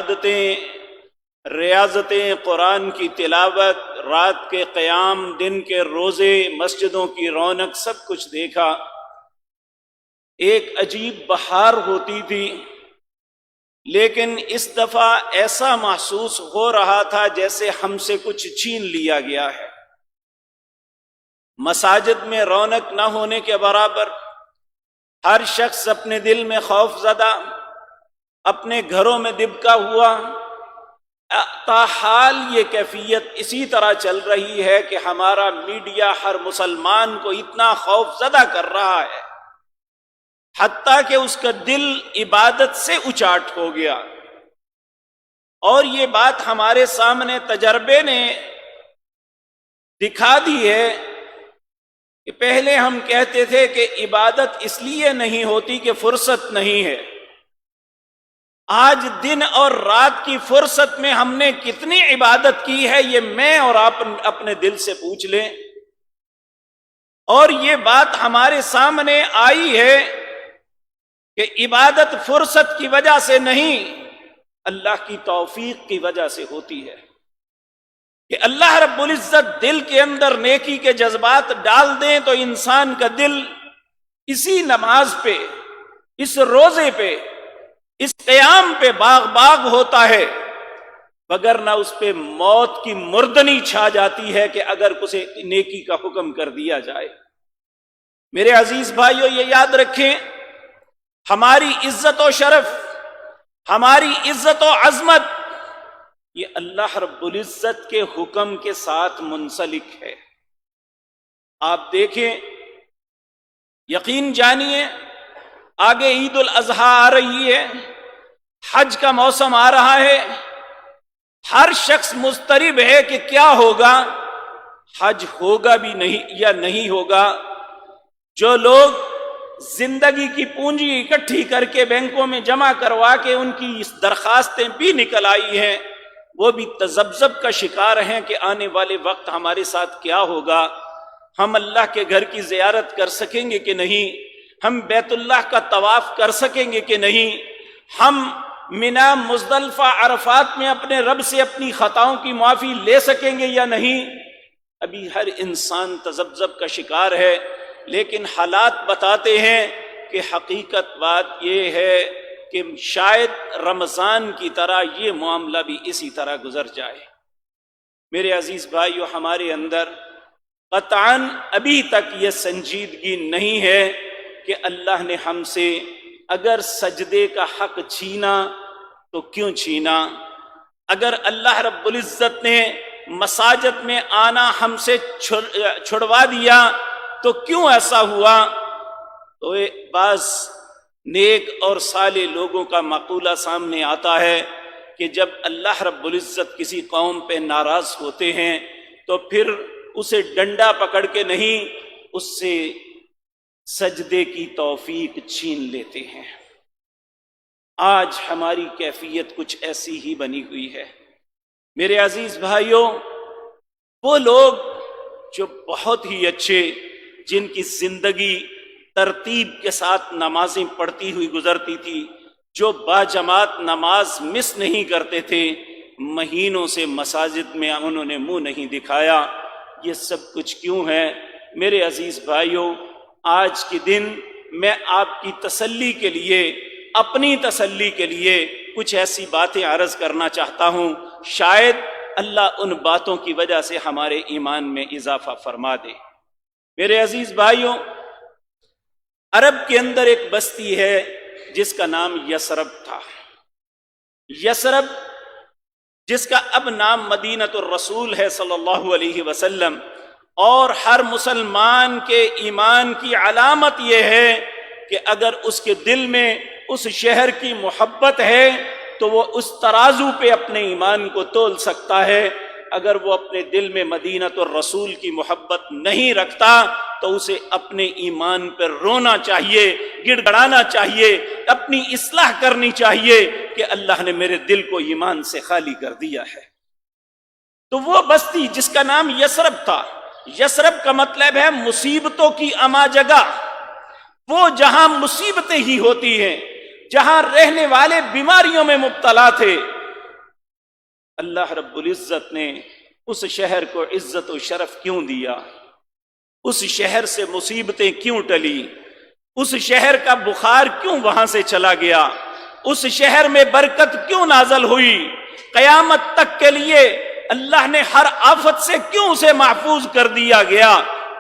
عبادتیں، ریاضتیں، قرآن کی تلاوت، رات کے قیام، دن کے روزے، مسجدوں کی رونق، سب کچھ دیکھا۔ ایک عجیب بہار ہوتی تھی، لیکن اس دفعہ ایسا محسوس ہو رہا تھا جیسے ہم سے کچھ چھین لیا گیا ہے۔ مساجد میں رونق نہ ہونے کے برابر، ہر شخص اپنے دل میں خوف زدہ، اپنے گھروں میں دبکا ہوا۔ تاحال یہ کیفیت اسی طرح چل رہی ہے کہ ہمارا میڈیا ہر مسلمان کو اتنا خوف زدہ کر رہا ہے، حتیٰ کہ اس کا دل عبادت سے اچاٹ ہو گیا۔ اور یہ بات ہمارے سامنے تجربے نے دکھا دی ہے کہ پہلے ہم کہتے تھے کہ عبادت اس لیے نہیں ہوتی کہ فرصت نہیں ہے۔ آج دن اور رات کی فرصت میں ہم نے کتنی عبادت کی ہے، یہ میں اور آپ اپنے دل سے پوچھ لیں۔ اور یہ بات ہمارے سامنے آئی ہے کہ عبادت فرصت کی وجہ سے نہیں، اللہ کی توفیق کی وجہ سے ہوتی ہے کہ اللہ رب العزت دل کے اندر نیکی کے جذبات ڈال دیں تو انسان کا دل اسی نماز پہ، اس روزے پہ، اس قیام پہ باغ باغ ہوتا ہے، وگرنہ اس پہ موت کی مردنی چھا جاتی ہے کہ اگر اسے نیکی کا حکم کر دیا جائے۔ میرے عزیز بھائیو، یہ یاد رکھیں، ہماری عزت و شرف، ہماری عزت و عظمت، یہ اللہ رب العزت کے حکم کے ساتھ منسلک ہے۔ آپ دیکھیں، یقین جانیے، آگے عید الاضحیٰ آ رہی ہے، حج کا موسم آ رہا ہے، ہر شخص مضطرب ہے کہ کیا ہوگا، حج ہوگا بھی نہیں یا نہیں ہوگا۔ جو لوگ زندگی کی پونجی اکٹھی کر کے بینکوں میں جمع کروا کے ان کی درخواستیں بھی نکل آئی ہیں، وہ بھی تذبذب کا شکار ہیں کہ آنے والے وقت ہمارے ساتھ کیا ہوگا، ہم اللہ کے گھر کی زیارت کر سکیں گے کہ نہیں، ہم بیت اللہ کا طواف کر سکیں گے کہ نہیں، ہم منا، مزدلفہ، عرفات میں اپنے رب سے اپنی خطاؤں کی معافی لے سکیں گے یا نہیں۔ ابھی ہر انسان تذبذب کا شکار ہے، لیکن حالات بتاتے ہیں کہ حقیقت بات یہ ہے کہ شاید رمضان کی طرح یہ معاملہ بھی اسی طرح گزر جائے۔ میرے عزیز بھائیو، ہمارے اندر قطعاً ابھی تک یہ سنجیدگی نہیں ہے کہ اللہ نے ہم سے اگر سجدے کا حق چھینا تو کیوں چھینا، اگر اللہ رب العزت نے مساجد میں آنا ہم سے چھڑوا دیا تو کیوں ایسا ہوا۔ تو بعض نیک اور صالح لوگوں کا مقولہ سامنے آتا ہے کہ جب اللہ رب العزت کسی قوم پہ ناراض ہوتے ہیں تو پھر اسے ڈنڈا پکڑ کے نہیں، اس سے سجدے کی توفیق چھین لیتے ہیں۔ آج ہماری کیفیت کچھ ایسی ہی بنی ہوئی ہے۔ میرے عزیز بھائیوں، وہ لوگ جو بہت ہی اچھے، جن کی زندگی ترتیب کے ساتھ نمازیں پڑھتی ہوئی گزرتی تھی، جو باجماعت نماز مس نہیں کرتے تھے، مہینوں سے مساجد میں انہوں نے منہ نہیں دکھایا، یہ سب کچھ کیوں ہے؟ میرے عزیز بھائیوں، آج کے دن میں آپ کی تسلی کے لیے، اپنی تسلی کے لیے کچھ ایسی باتیں عرض کرنا چاہتا ہوں، شاید اللہ ان باتوں کی وجہ سے ہمارے ایمان میں اضافہ فرما دے۔ میرے عزیز بھائیوں، عرب کے اندر ایک بستی ہے جس کا نام یثرب تھا۔ یثرب، جس کا اب نام مدینۃ الرسول ہے صلی اللہ علیہ وسلم، اور ہر مسلمان کے ایمان کی علامت یہ ہے کہ اگر اس کے دل میں اس شہر کی محبت ہے تو وہ اس ترازو پہ اپنے ایمان کو تول سکتا ہے۔ اگر وہ اپنے دل میں مدینۃ الرسول کی محبت نہیں رکھتا تو اسے اپنے ایمان پر رونا چاہیے، گڑ گڑانا چاہیے، اپنی اصلاح کرنی چاہیے کہ اللہ نے میرے دل کو ایمان سے خالی کر دیا ہے۔ تو وہ بستی جس کا نام یثرب تھا، یثرب کا مطلب ہے مصیبتوں کی اما جگہ، وہ جہاں مصیبتیں ہی ہوتی ہیں، جہاں رہنے والے بیماریوں میں مبتلا تھے، اللہ رب العزت نے اس شہر کو عزت و شرف کیوں دیا؟ اس شہر سے مصیبتیں کیوں ٹلی؟ اس شہر کا بخار کیوں وہاں سے چلا گیا؟ اس شہر میں برکت کیوں نازل ہوئی؟ قیامت تک کے لیے اللہ نے ہر آفت سے کیوں اسے محفوظ کر دیا گیا؟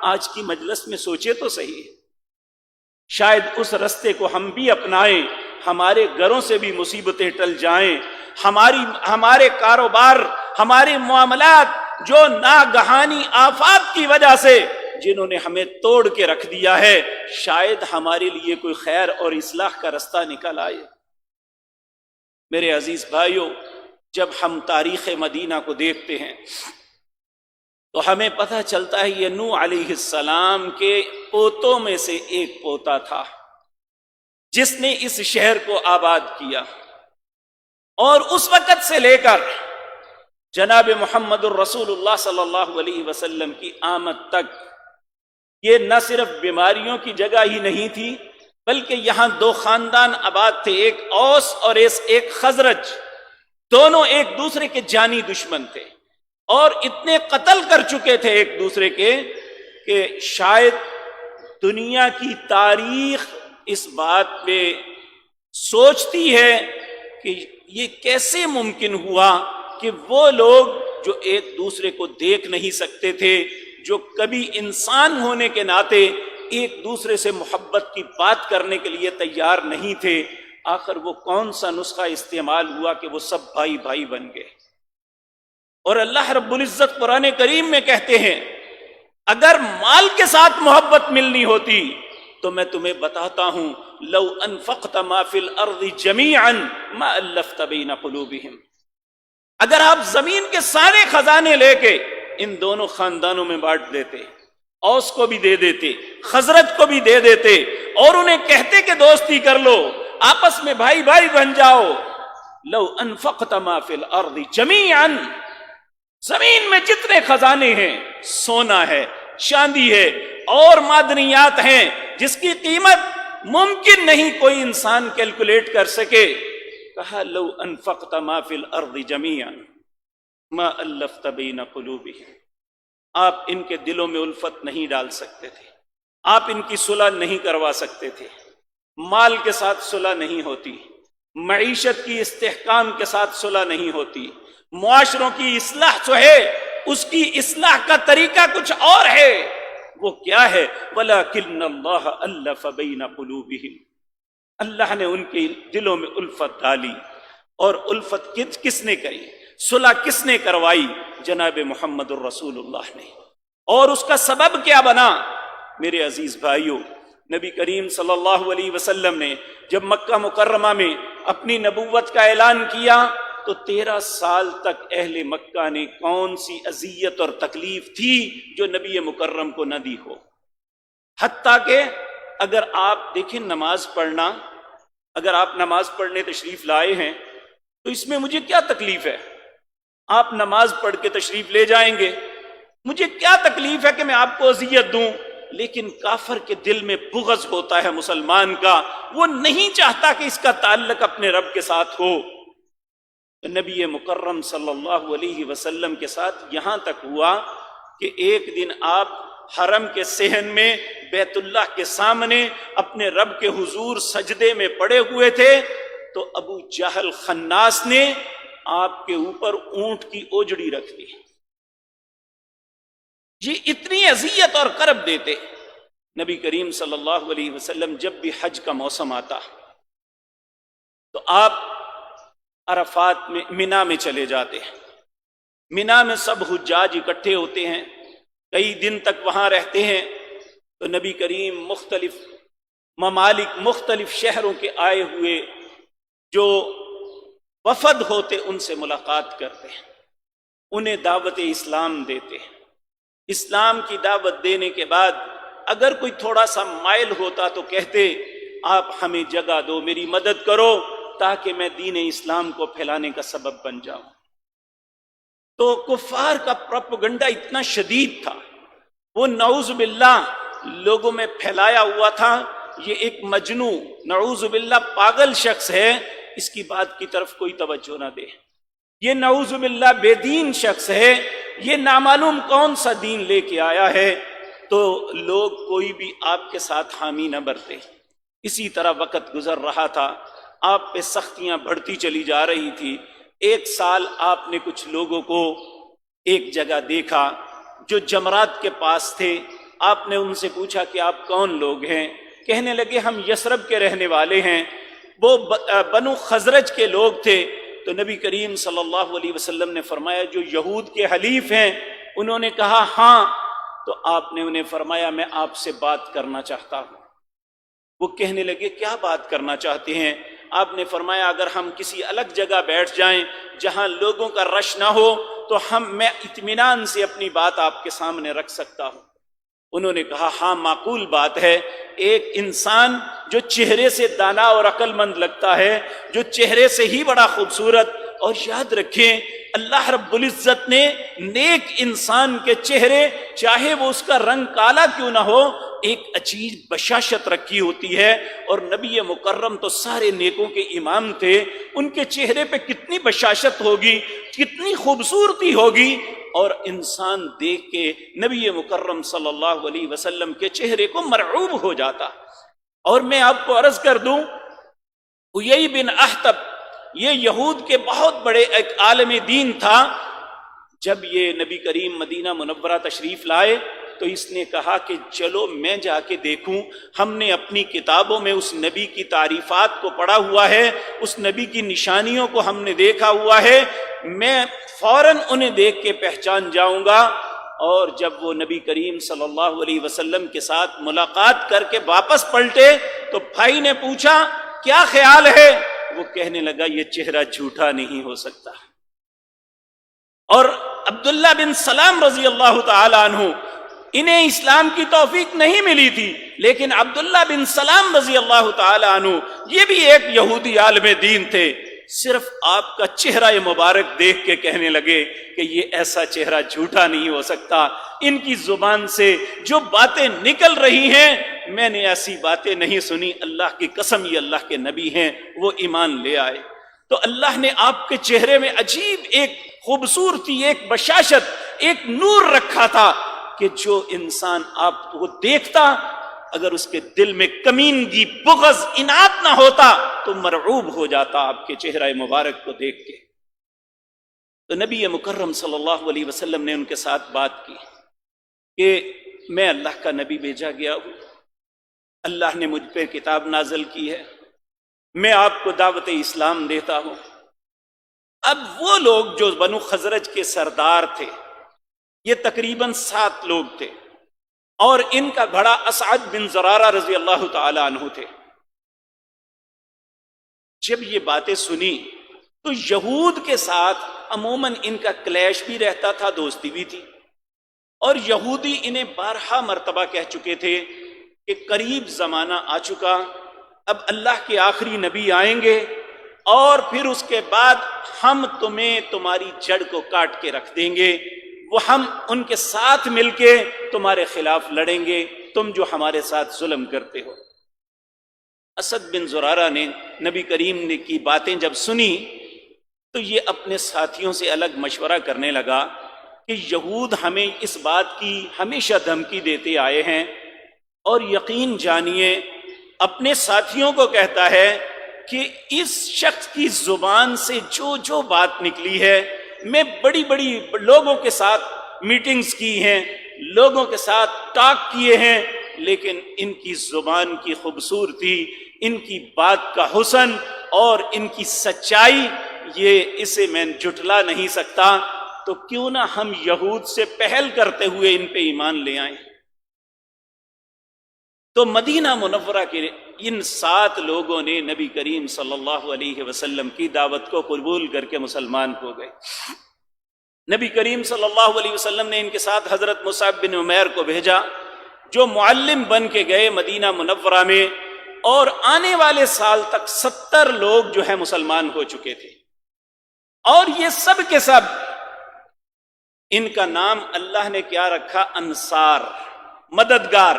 آج کی مجلس میں سوچے تو صحیح، شاید اس رستے کو ہم بھی اپنائیں، ہمارے گھروں سے بھی مصیبتیں ٹل جائیں، ہمارے کاروبار، ہمارے معاملات جو ناگہانی آفات کی وجہ سے جنہوں نے ہمیں توڑ کے رکھ دیا ہے، شاید ہمارے لیے کوئی خیر اور اصلاح کا رستہ نکل آئے۔ میرے عزیز بھائیوں، جب ہم تاریخ مدینہ کو دیکھتے ہیں تو ہمیں پتہ چلتا ہے یہ نوح علیہ السلام کے پوتوں میں سے ایک پوتا تھا جس نے اس شہر کو آباد کیا، اور اس وقت سے لے کر جناب محمد الرسول اللہ صلی اللہ علیہ وسلم کی آمد تک یہ نہ صرف بیماریوں کی جگہ ہی نہیں تھی، بلکہ یہاں دو خاندان آباد تھے، ایک اوس اور ایک خزرج، دونوں ایک دوسرے کے جانی دشمن تھے اور اتنے قتل کر چکے تھے ایک دوسرے کے کہ شاید دنیا کی تاریخ اس بات پہ سوچتی ہے کہ یہ کیسے ممکن ہوا کہ وہ لوگ جو ایک دوسرے کو دیکھ نہیں سکتے تھے، جو کبھی انسان ہونے کے ناطے ایک دوسرے سے محبت کی بات کرنے کے لیے تیار نہیں تھے، آخر وہ کون سا نسخہ استعمال ہوا کہ وہ سب بھائی بھائی بن گئے؟ اور اللہ رب العزت قرآن کریم میں کہتے ہیں اگر مال کے ساتھ محبت ملنی ہوتی تو میں تمہیں بتاتا ہوں لو انفقت ما فی الارض جمیعا ما الفت بین قلوبہم، اگر آپ زمین کے سارے خزانے لے کے ان دونوں خاندانوں میں بانٹ دیتے، اوس کو بھی دے دیتے، خزرج کو بھی دے دیتے، اور انہیں کہتے کہ دوستی کر لو، آپس میں بھائی بھائی بن جاؤ، لو انفقت ما فی الارض جمیعا، زمین میں جتنے خزانے ہیں، سونا ہے، چاندی ہے اور معدنیات ہیں جس کی قیمت ممکن نہیں کوئی انسان کیلکولیٹ کر سکے، کہا لو انفقت ما فی الارض جمیعا ما الفت بین قلوبہم، آپ ان کے دلوں میں الفت نہیں ڈال سکتے تھے، آپ ان کی صلح نہیں کروا سکتے تھے، مال کے ساتھ صلح نہیں ہوتی، معیشت کی استحکام کے ساتھ صلح نہیں ہوتی، معاشروں کی اصلاح جو ہے اس کی اصلاح کا طریقہ کچھ اور ہے، وہ کیا ہے؟ وَلَكِنَّ اللَّهَ أَلَّفَ بَيْنَ قُلُوبِهِمْ، اللہ نے ان کے دلوں میں الفت ڈالی، اور الفت کس نے کری؟ صلح کس نے کروائی؟ جناب محمد الرسول اللہ نے۔ اور اس کا سبب کیا بنا؟ میرے عزیز بھائیوں، نبی کریم صلی اللہ علیہ وسلم نے جب مکہ مکرمہ میں اپنی نبوت کا اعلان کیا تو 13 سال تک اہل مکہ نے کون سی اذیت اور تکلیف تھی جو نبی مکرم کو نہ دی ہو؟ حتیٰ کہ اگر آپ دیکھیں نماز پڑھنا، اگر آپ نماز پڑھنے تشریف لائے ہیں تو اس میں مجھے کیا تکلیف ہے؟ آپ نماز پڑھ کے تشریف لے جائیں گے، مجھے کیا تکلیف ہے کہ میں آپ کو اذیت دوں؟ لیکن کافر کے دل میں بغض ہوتا ہے مسلمان کا، وہ نہیں چاہتا کہ اس کا تعلق اپنے رب کے ساتھ ہو۔ نبی مکرم صلی اللہ علیہ وسلم کے ساتھ یہاں تک ہوا کہ ایک دن آپ حرم کے صحن میں بیت اللہ کے سامنے اپنے رب کے حضور سجدے میں پڑے ہوئے تھے تو ابو جہل خناس نے آپ کے اوپر اونٹ کی اوجڑی رکھ دی۔ یہ اتنی اذیت اور کرب دیتے۔ نبی کریم صلی اللہ علیہ وسلم جب بھی حج کا موسم آتا تو آپ عرفات میں منا میں چلے جاتے ہیں، منا میں سب حجاج اکٹھے ہوتے ہیں، کئی دن تک وہاں رہتے ہیں، تو نبی کریم مختلف ممالک، مختلف شہروں کے آئے ہوئے جو وفد ہوتے ان سے ملاقات کرتے ہیں، انہیں دعوت اسلام دیتے ہیں۔ اسلام کی دعوت دینے کے بعد اگر کوئی تھوڑا سا مائل ہوتا تو کہتے آپ ہمیں جگہ دو، میری مدد کرو تاکہ میں دین اسلام کو پھیلانے کا سبب بن جاؤں۔ تو کفار کا پروپیگنڈا اتنا شدید تھا، وہ نعوذ باللہ لوگوں میں پھیلایا ہوا تھا، یہ ایک مجنوں، نعوذ باللہ پاگل شخص ہے، اس کی بات کی طرف کوئی توجہ نہ دے۔ یہ نعوذ باللہ بے دین شخص ہے، یہ نامعلوم کون سا دین لے کے آیا ہے، تو لوگ کوئی بھی آپ کے ساتھ حامی نہ برتے۔ اسی طرح وقت گزر رہا تھا، آپ پہ سختیاں بڑھتی چلی جا رہی تھی۔ ایک سال آپ نے کچھ لوگوں کو ایک جگہ دیکھا جو جمرات کے پاس تھے، آپ نے ان سے پوچھا کہ آپ کون لوگ ہیں؟ کہنے لگے ہم یثرب کے رہنے والے ہیں۔ وہ بنو خزرج کے لوگ تھے۔ تو نبی کریم صلی اللہ علیہ وسلم نے فرمایا جو یہود کے حلیف ہیں؟ انہوں نے کہا ہاں۔ تو آپ نے انہیں فرمایا میں آپ سے بات کرنا چاہتا ہوں۔ وہ کہنے لگے کیا بات کرنا چاہتے ہیں؟ آپ نے فرمایا اگر ہم کسی الگ جگہ بیٹھ جائیں جہاں لوگوں کا رش نہ ہو تو میں اطمینان سے اپنی بات آپ کے سامنے رکھ سکتا ہوں۔ انہوں نے کہا ہاں معقول بات ہے، ایک انسان جو چہرے سے دانا اور عقل مند لگتا ہے، جو چہرے سے ہی بڑا خوبصورت، اور یاد رکھیں اللہ رب العزت نے نیک انسان کے چہرے چاہے وہ اس کا رنگ کالا کیوں نہ ہو ایک عجیب بشاشت رکھی ہوتی ہے، اور نبی مکرم تو سارے نیکوں کے امام تھے، ان کے چہرے پہ کتنی بشاشت ہوگی، کتنی خوبصورتی ہوگی، اور انسان دیکھ کے نبی مکرم صلی اللہ علیہ وسلم کے چہرے کو مرعوب ہو جاتا۔ اور میں آپ کو عرض کر دوں، حیی بن اخطب یہ یہود کے بہت بڑے ایک عالم دین تھا۔ جب یہ نبی کریم مدینہ منورہ تشریف لائے تو اس نے کہا کہ چلو میں جا کے دیکھوں، ہم نے اپنی کتابوں میں اس نبی کی تعریفات کو پڑھا ہوا ہے، اس نبی کی نشانیوں کو ہم نے دیکھا ہوا ہے، میں فوراً انہیں دیکھ کے پہچان جاؤں گا۔ اور جب وہ نبی کریم صلی اللہ علیہ وسلم کے ساتھ ملاقات کر کے واپس پلٹے تو بھائی نے پوچھا کیا خیال ہے؟ وہ کہنے لگا یہ چہرہ جھوٹا نہیں ہو سکتا۔ اور عبداللہ بن سلام رضی اللہ تعالی عنہ، انہیں اسلام کی توفیق نہیں ملی تھی، لیکن عبداللہ بن سلام رضی اللہ تعالی عنہ یہ بھی ایک یہودی عالم دین تھے، صرف آپ کا چہرہ مبارک دیکھ کے کہنے لگے کہ یہ ایسا چہرہ جھوٹا نہیں ہو سکتا، ان کی زبان سے جو باتیں نکل رہی ہیں میں نے ایسی باتیں نہیں سنی، اللہ کی قسم یہ اللہ کے نبی ہیں، وہ ایمان لے آئے۔ تو اللہ نے آپ کے چہرے میں عجیب ایک خوبصورتی، ایک بشاشت، ایک نور رکھا تھا کہ جو انسان آپ کو دیکھتا اگر اس کے دل میں کمینگی، بغض، اناد نہ ہوتا تو مرعوب ہو جاتا آپ کے چہرہ مبارک کو دیکھ کے۔ تو نبی مکرم صلی اللہ علیہ وسلم نے ان کے ساتھ بات کی کہ میں اللہ کا نبی بھیجا گیا ہوں، اللہ نے مجھ پہ کتاب نازل کی ہے، میں آپ کو دعوت اسلام دیتا ہوں۔ اب وہ لوگ جو بنو خزرج کے سردار تھے، یہ تقریباً 7 لوگ تھے، اور ان کا بڑا اسعد بن زرارہ رضی اللہ تعالی عنہ تھے۔ جب یہ باتیں سنی تو یہود کے ساتھ عموماً ان کا کلیش بھی رہتا تھا، دوستی بھی تھی، اور یہودی انہیں بارہا مرتبہ کہہ چکے تھے کہ قریب زمانہ آ چکا، اب اللہ کے آخری نبی آئیں گے اور پھر اس کے بعد ہم تمہیں تمہاری جڑ کو کاٹ کے رکھ دیں گے، وہ ہم ان کے ساتھ مل کے تمہارے خلاف لڑیں گے، تم جو ہمارے ساتھ ظلم کرتے ہو۔ اسد بن زرارہ نے نبی کریم نے کی باتیں جب سنی تو یہ اپنے ساتھیوں سے الگ مشورہ کرنے لگا کہ یہود ہمیں اس بات کی ہمیشہ دھمکی دیتے آئے ہیں، اور یقین جانیے اپنے ساتھیوں کو کہتا ہے کہ اس شخص کی زبان سے جو جو بات نکلی ہے، میں بڑی بڑی لوگوں کے ساتھ میٹنگز کی ہیں، لوگوں کے ساتھ ٹاک کیے ہیں، لیکن ان کی زبان کی خوبصورتی، ان کی بات کا حسن اور ان کی سچائی، یہ اسے میں جھٹلا نہیں سکتا، تو کیوں نہ ہم یہود سے پہل کرتے ہوئے ان پہ ایمان لے آئیں۔ تو مدینہ منورہ کے ان 7 لوگوں نے نبی کریم صلی اللہ علیہ وسلم کی دعوت کو قبول کر کے مسلمان ہو گئے۔ نبی کریم صلی اللہ علیہ وسلم نے ان کے ساتھ حضرت مصعب بن عمیر کو بھیجا، جو معلم بن کے گئے مدینہ منورہ میں، اور آنے والے سال تک 70 لوگ جو ہے مسلمان ہو چکے تھے، اور یہ سب کے سب ان کا نام اللہ نے کیا رکھا؟ انصار، مددگار۔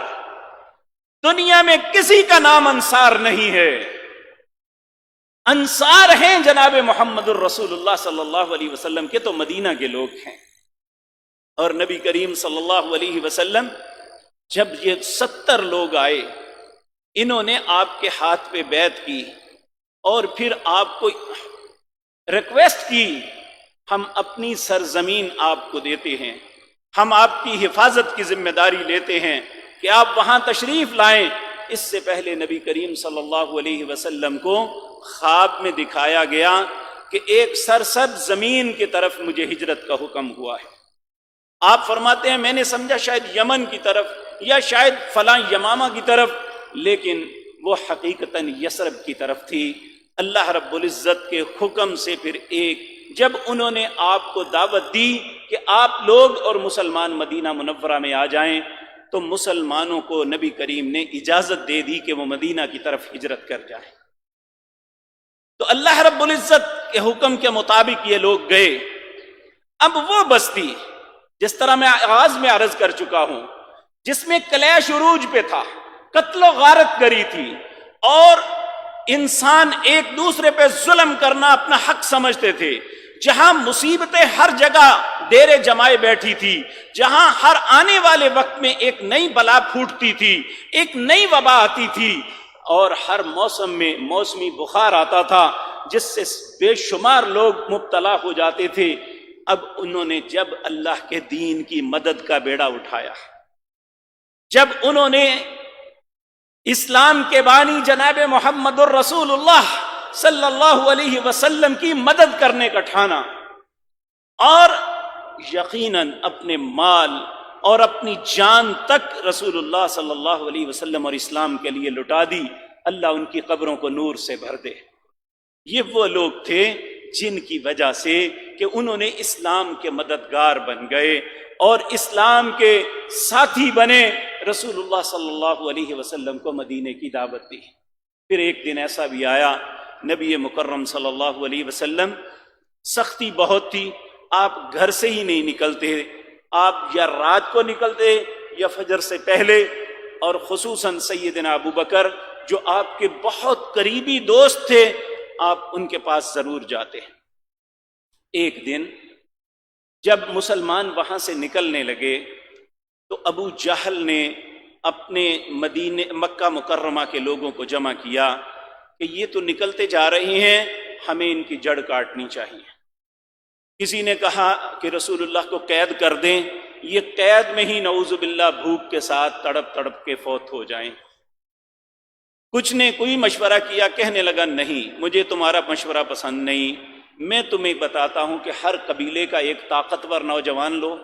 دنیا میں کسی کا نام انصار نہیں ہے۔ انصار ہیں جناب محمد الرسول اللہ صلی اللہ علیہ وسلم کے، تو مدینہ کے لوگ ہیں۔ اور نبی کریم صلی اللہ علیہ وسلم جب یہ 70 لوگ آئے، انہوں نے آپ کے ہاتھ پہ بیعت کی اور پھر آپ کو ریکویسٹ کی، ہم اپنی سرزمین آپ کو دیتے ہیں، ہم آپ کی حفاظت کی ذمہ داری لیتے ہیں کہ آپ وہاں تشریف لائیں۔ اس سے پہلے نبی کریم صلی اللہ علیہ وسلم کو خواب میں دکھایا گیا کہ ایک سرسبز زمین کی طرف مجھے ہجرت کا حکم ہوا ہے۔ آپ فرماتے ہیں میں نے سمجھا شاید یمن کی طرف یا شاید فلاں یمامہ کی طرف، لیکن وہ حقیقتاً یثرب کی طرف تھی۔ اللہ رب العزت کے حکم سے پھر جب انہوں نے آپ کو دعوت دی کہ آپ لوگ اور مسلمان مدینہ منورہ میں آ جائیں، تو مسلمانوں کو نبی کریم نے اجازت دے دی کہ وہ مدینہ کی طرف ہجرت کر جائیں۔ تو اللہ رب العزت کے حکم کے مطابق یہ لوگ گئے۔ اب وہ بستی جس طرح میں آغاز میں عرض کر چکا ہوں، جس میں کلیش عروج پہ تھا، قتل و غارت کری تھی، اور انسان ایک دوسرے پہ ظلم کرنا اپنا حق سمجھتے تھے، جہاں مصیبتیں ہر جگہ ڈیرے جمائے بیٹھی تھی، جہاں ہر آنے والے وقت میں ایک نئی بلا پھوٹتی تھی، ایک نئی وبا آتی تھی، اور ہر موسم میں موسمی بخار آتا تھا جس سے بے شمار لوگ مبتلا ہو جاتے تھے۔ اب انہوں نے جب اللہ کے دین کی مدد کا بیڑا اٹھایا، جب انہوں نے اسلام کے بانی جناب محمد الرسول اللہ صلی اللہ علیہ وسلم کی مدد کرنے کا ٹھانا، اور یقیناً اپنے مال اور اپنی جان تک رسول اللہ صلی اللہ علیہ وسلم اور اسلام کے لیے لٹا دی، اللہ ان کی قبروں کو نور سے بھر دے۔ یہ وہ لوگ تھے جن کی وجہ سے کہ انہوں نے اسلام کے مددگار بن گئے اور اسلام کے ساتھی بنے، رسول اللہ صلی اللہ علیہ وسلم کو مدینے کی دعوت دی۔ پھر ایک دن ایسا بھی آیا، نبی مکرم صلی اللہ علیہ وسلم، سختی بہت تھی، آپ گھر سے ہی نہیں نکلتے، آپ یا رات کو نکلتے یا فجر سے پہلے، اور خصوصاً سیدنا ابو بکر جو آپ کے بہت قریبی دوست تھے، آپ ان کے پاس ضرور جاتے۔ ایک دن جب مسلمان وہاں سے نکلنے لگے تو ابو جہل نے اپنے مکہ مکرمہ کے لوگوں کو جمع کیا کہ یہ تو نکلتے جا رہے ہیں، ہمیں ان کی جڑ کاٹنی چاہیے۔ کسی نے کہا کہ رسول اللہ کو قید کر دیں، یہ قید میں ہی نعوذ باللہ بھوک کے ساتھ تڑپ تڑپ کے فوت ہو جائیں۔ کچھ نے کوئی مشورہ کیا، کہنے لگا نہیں، مجھے تمہارا مشورہ پسند نہیں، میں تمہیں بتاتا ہوں کہ ہر قبیلے کا ایک طاقتور نوجوان لو،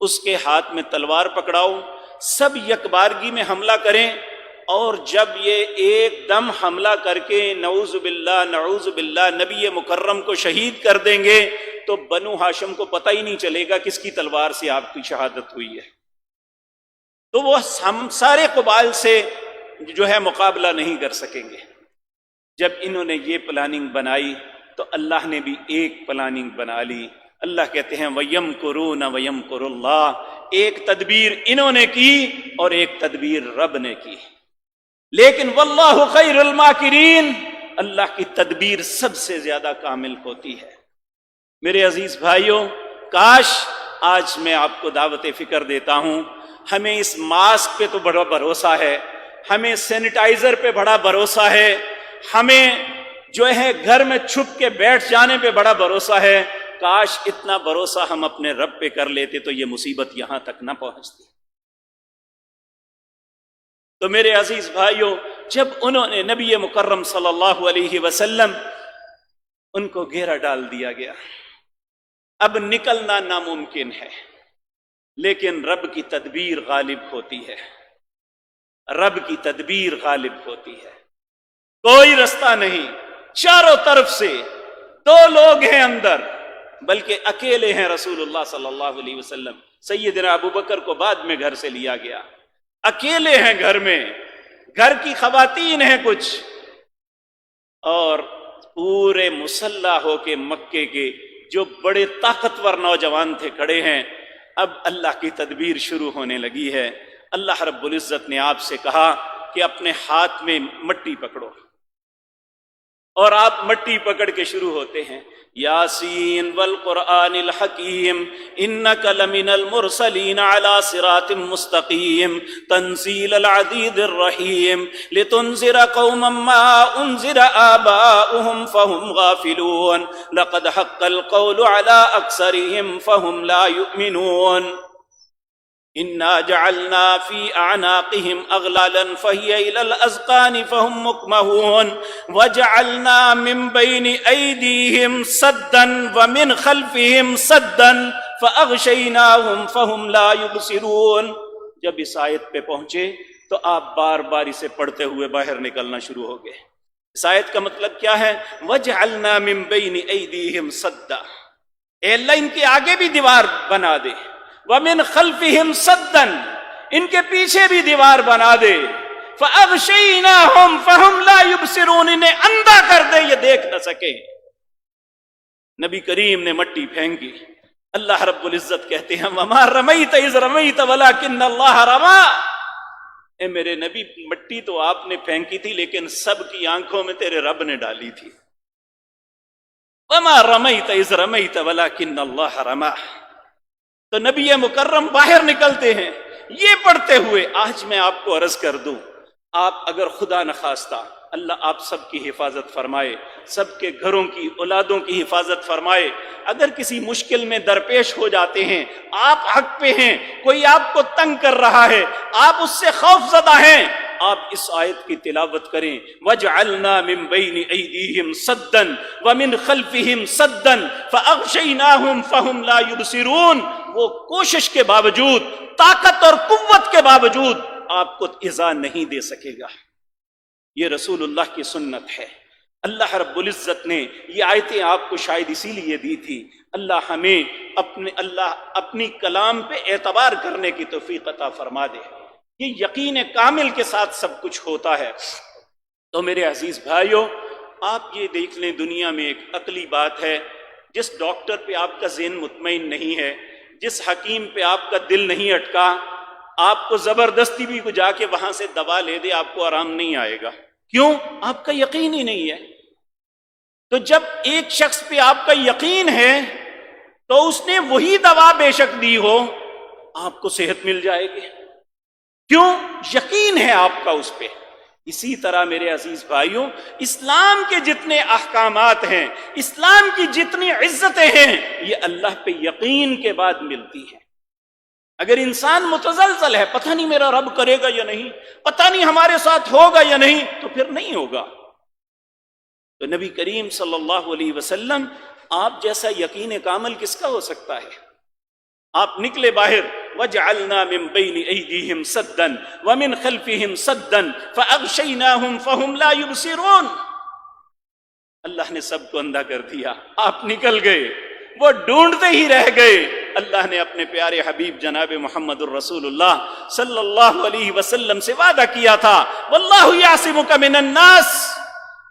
اس کے ہاتھ میں تلوار پکڑاؤ، سب یکبارگی میں حملہ کریں، اور جب یہ ایک دم حملہ کر کے نعوذ باللہ نبی مکرم کو شہید کر دیں گے تو بنو ہاشم کو پتہ ہی نہیں چلے گا کس کی تلوار سے آپ کی شہادت ہوئی ہے۔ تو وہ ہم سارے قبائل سے جو ہے مقابلہ نہیں کر سکیں گے۔ جب انہوں نے یہ پلاننگ بنائی تو اللہ نے بھی ایک پلاننگ بنا لی۔ اللہ کہتے ہیں وَيَمْكُرُونَ وَيَمْكُرُ اللَّهُ، ایک تدبیر انہوں نے کی اور ایک تدبیر رب نے کی، لیکن واللہ خیر الماکرین، اللہ کی تدبیر سب سے زیادہ کامل ہوتی ہے۔ میرے عزیز بھائیوں، کاش آج میں آپ کو دعوت فکر دیتا ہوں، ہمیں اس ماسک پہ تو بڑا بھروسہ ہے، ہمیں سینیٹائزر پہ بڑا بھروسہ ہے، ہمیں جو ہے گھر میں چھپ کے بیٹھ جانے پہ بڑا بھروسہ ہے۔ کاش اتنا بھروسہ ہم اپنے رب پہ کر لیتے تو یہ مصیبت یہاں تک نہ پہنچتی۔ تو میرے عزیز بھائیوں، جب انہوں نے نبی مکرم صلی اللہ علیہ وسلم، ان کو گھیرا ڈال دیا گیا، اب نکلنا ناممکن ہے، لیکن رب کی تدبیر غالب ہوتی ہے، رب کی تدبیر غالب ہوتی ہے، کوئی رستہ نہیں، چاروں طرف سے دو لوگ ہیں اندر، بلکہ اکیلے ہیں رسول اللہ صلی اللہ علیہ وسلم۔ سیدنا ابو بکر کو بعد میں گھر سے لیا گیا، اکیلے ہیں گھر میں، گھر کی خواتین ہیں کچھ، اور پورے مسلح ہو کے مکے کے جو بڑے طاقتور نوجوان تھے کھڑے ہیں۔ اب اللہ کی تدبیر شروع ہونے لگی ہے۔ اللہ رب العزت نے آپ سے کہا کہ اپنے ہاتھ میں مٹی پکڑو اور آپ مٹی پکڑ کے شروع ہوتے ہیں یاسین والقرآن الحکیم انک لمن المرسلین علی صراط مستقیم تنزیل العزیز الرحیم لتنذر قوما ما انذر آباؤهم فهم غافلون لقد حق القول على اکثرهم فهم لا يؤمنون انا جعلنا في اعناقهم اغلالا فهي الى الاذقان فهم مقمحون وجعلنا من بين ايديهم سدا ومن خلفهم سدا فاغشيناهم فهم لا يبصرون. جب اس آیت پہ پہنچے تو آپ بار بار اسے پڑھتے ہوئے باہر نکلنا شروع ہو گئے. اس آیت کا مطلب کیا ہے؟ وجعلنا من بين ايديهم سدا، اے اللہ ان کے آگے بھی دیوار بنا دے، وَمِنْ خَلْفِهِمْ سَدًّا ان کے پیچھے بھی دیوار بنا دے، فَأَغْشَيْنَاهُمْ فَهُمْ لَا يُبْصِرُونَ انہیں اندھا کر دے یہ دیکھ نہ سکے. نبی کریم نے مٹی پھینکی. اللہ رب العزت کہتے ہیں وَمَا رَمَيْتَ إِذْ رَمَيْتَ وَلَكِنَّ اللَّهَ رَمَى. اے میرے نبی مٹی تو آپ نے پھینکی تھی لیکن سب کی آنکھوں میں تیرے رب نے ڈالی تھی. وَمَا رَمَيْتَ إِذْ رَمَيْتَ وَلَكِنَّ اللَّهَ رَمَى. تو نبی مکرم باہر نکلتے ہیں یہ پڑھتے ہوئے. آج میں آپ کو عرض کر دوں، آپ اگر خدا نخواستہ اللہ آپ سب کی حفاظت فرمائے، سب کے گھروں کی اولادوں کی حفاظت فرمائے، اگر کسی مشکل میں درپیش ہو جاتے ہیں، آپ حق پہ ہیں، کوئی آپ کو تنگ کر رہا ہے، آپ اس سے خوف زدہ ہیں، آپ اس آیت کی تلاوت کریں وَجْعَلْنَا مِن بَيْنِ أَيْدِيهِمْ سَدًّا وَمِنْ خَلْفِهِمْ سَدًّا فَأَغْشَيْنَاهُمْ فَهُمْ لَا يُبْصِرُونَ. وہ کوشش کے باوجود، طاقت اور قوت کے باوجود آپ کو ایذا نہیں دے سکے گا. یہ رسول اللہ کی سنت ہے. اللہ رب العزت نے یہ آیتیں آپ کو شاید اسی لیے دی تھی. اللہ ہمیں اپنی کلام پہ اعتبار کرنے کی توفیق عطا فرما دے. یہ یقین کامل کے ساتھ سب کچھ ہوتا ہے. تو میرے عزیز بھائیوں، آپ یہ دیکھ لیں دنیا میں ایک عقلی بات ہے، جس ڈاکٹر پہ آپ کا ذہن مطمئن نہیں ہے، جس حکیم پہ آپ کا دل نہیں اٹکا، آپ کو زبردستی بھی کو جا کے وہاں سے دوا لے دے آپ کو آرام نہیں آئے گا. کیوں؟ آپ کا یقین ہی نہیں ہے. تو جب ایک شخص پہ آپ کا یقین ہے تو اس نے وہی دوا بے شک دی ہو آپ کو صحت مل جائے گی. کیوں؟ یقین ہے آپ کا اس پہ. اسی طرح میرے عزیز بھائیوں، اسلام کے جتنے احکامات ہیں، اسلام کی جتنی عزتیں ہیں، یہ اللہ پہ یقین کے بعد ملتی ہیں. اگر انسان متزلزل ہے، پتہ نہیں میرا رب کرے گا یا نہیں، پتہ نہیں ہمارے ساتھ ہوگا یا نہیں، تو پھر نہیں ہوگا. تو نبی کریم صلی اللہ علیہ وسلم آپ جیسا یقین کامل کس کا ہو سکتا ہے؟ آپ نکلے باہر وَجْعَلْنَا مِن بَيْنِ أَيْدِيهِمْ سَدًّا وَمِنْ خَلْفِهِمْ سَدًّا فَأَغْشَيْنَاهُمْ فَهُمْ لَا يُبْصِرُونَ. اللہ نے سب کو اندھا کر دیا. آپ نکل گئے، وہ ڈھونڈتے ہی رہ گئے. اللہ نے اپنے پیارے حبیب جناب محمد الرسول اللہ صلی اللہ علیہ وسلم سے وعدہ کیا تھا وَاللَّهُ يَعْصِمُكَ مِنَ النَّاسِ.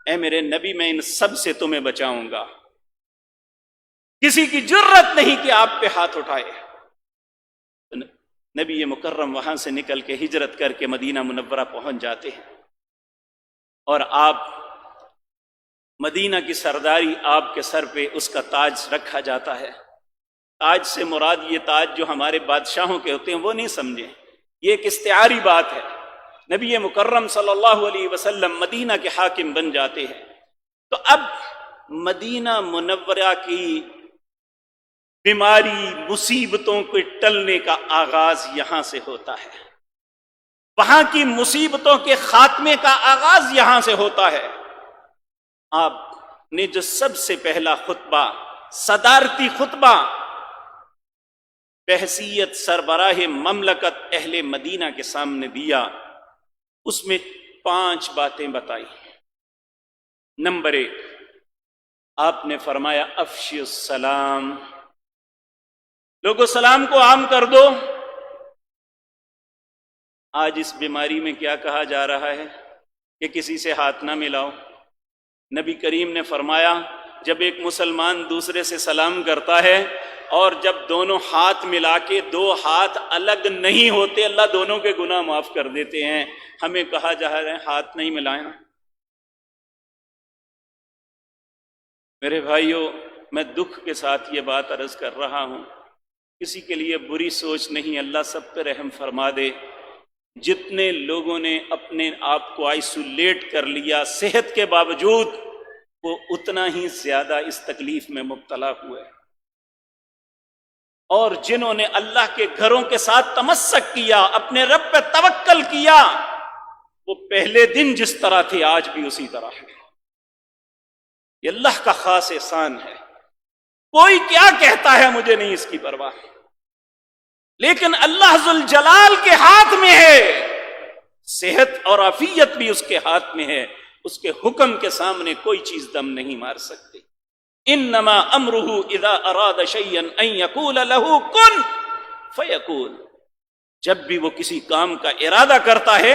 اے میرے نبی میں ان سب سے تمہیں بچاؤں گا. کسی کی جرت نہیں کہ آپ پہ ہاتھ اٹھائے. نبی مکرم وہاں سے نکل کے ہجرت کر کے مدینہ منورہ پہنچ جاتے ہیں اور آپ مدینہ کی سرداری آپ کے سر پہ اس کا تاج رکھا جاتا ہے. تاج سے مراد یہ تاج جو ہمارے بادشاہوں کے ہوتے ہیں وہ نہیں سمجھیں، یہ ایک استعاری بات ہے. نبی مکرم صلی اللہ علیہ وسلم مدینہ کے حاکم بن جاتے ہیں. تو اب مدینہ منورہ کی بیماری مصیبتوں کے ٹلنے کا آغاز یہاں سے ہوتا ہے. وہاں کی مصیبتوں کے خاتمے کا آغاز یہاں سے ہوتا ہے. آپ نے جو سب سے پہلا خطبہ، صدارتی خطبہ بحیثیت سربراہ مملکت اہل مدینہ کے سامنے دیا، اس میں 5 باتیں بتائی. نمبر 1، آپ نے فرمایا افشی السلام، لوگوں سلام کو عام کر دو. آج اس بیماری میں کیا کہا جا رہا ہے کہ کسی سے ہاتھ نہ ملاؤ. نبی کریم نے فرمایا جب ایک مسلمان دوسرے سے سلام کرتا ہے اور جب دونوں ہاتھ ملا کے 2 ہاتھ الگ نہیں ہوتے اللہ دونوں کے گناہ معاف کر دیتے ہیں. ہمیں کہا جا رہا ہے ہاتھ نہیں ملائیں. میرے بھائیوں، میں دکھ کے ساتھ یہ بات عرض کر رہا ہوں، کسی کے لیے بری سوچ نہیں، اللہ سب پہ رحم فرما دے۔ جتنے لوگوں نے اپنے آپ کو آئسولیٹ کر لیا صحت کے باوجود، وہ اتنا ہی زیادہ اس تکلیف میں مبتلا ہوئے، اور جنہوں نے اللہ کے گھروں کے ساتھ تمسک کیا، اپنے رب پہ توکل کیا، وہ پہلے دن جس طرح تھے آج بھی اسی طرح ہے۔ یہ اللہ کا خاص احسان ہے۔ کوئی کیا کہتا ہے مجھے نہیں اس کی پرواہ، لیکن اللہ ذوالجلال کے ہاتھ میں ہے، صحت اور عافیت بھی اس کے ہاتھ میں ہے، اس کے حکم کے سامنے کوئی چیز دم نہیں مار سکتی۔ انما امرہ اذا اراد شیئا ان یقول له کن فیکون۔ جب بھی وہ کسی کام کا ارادہ کرتا ہے،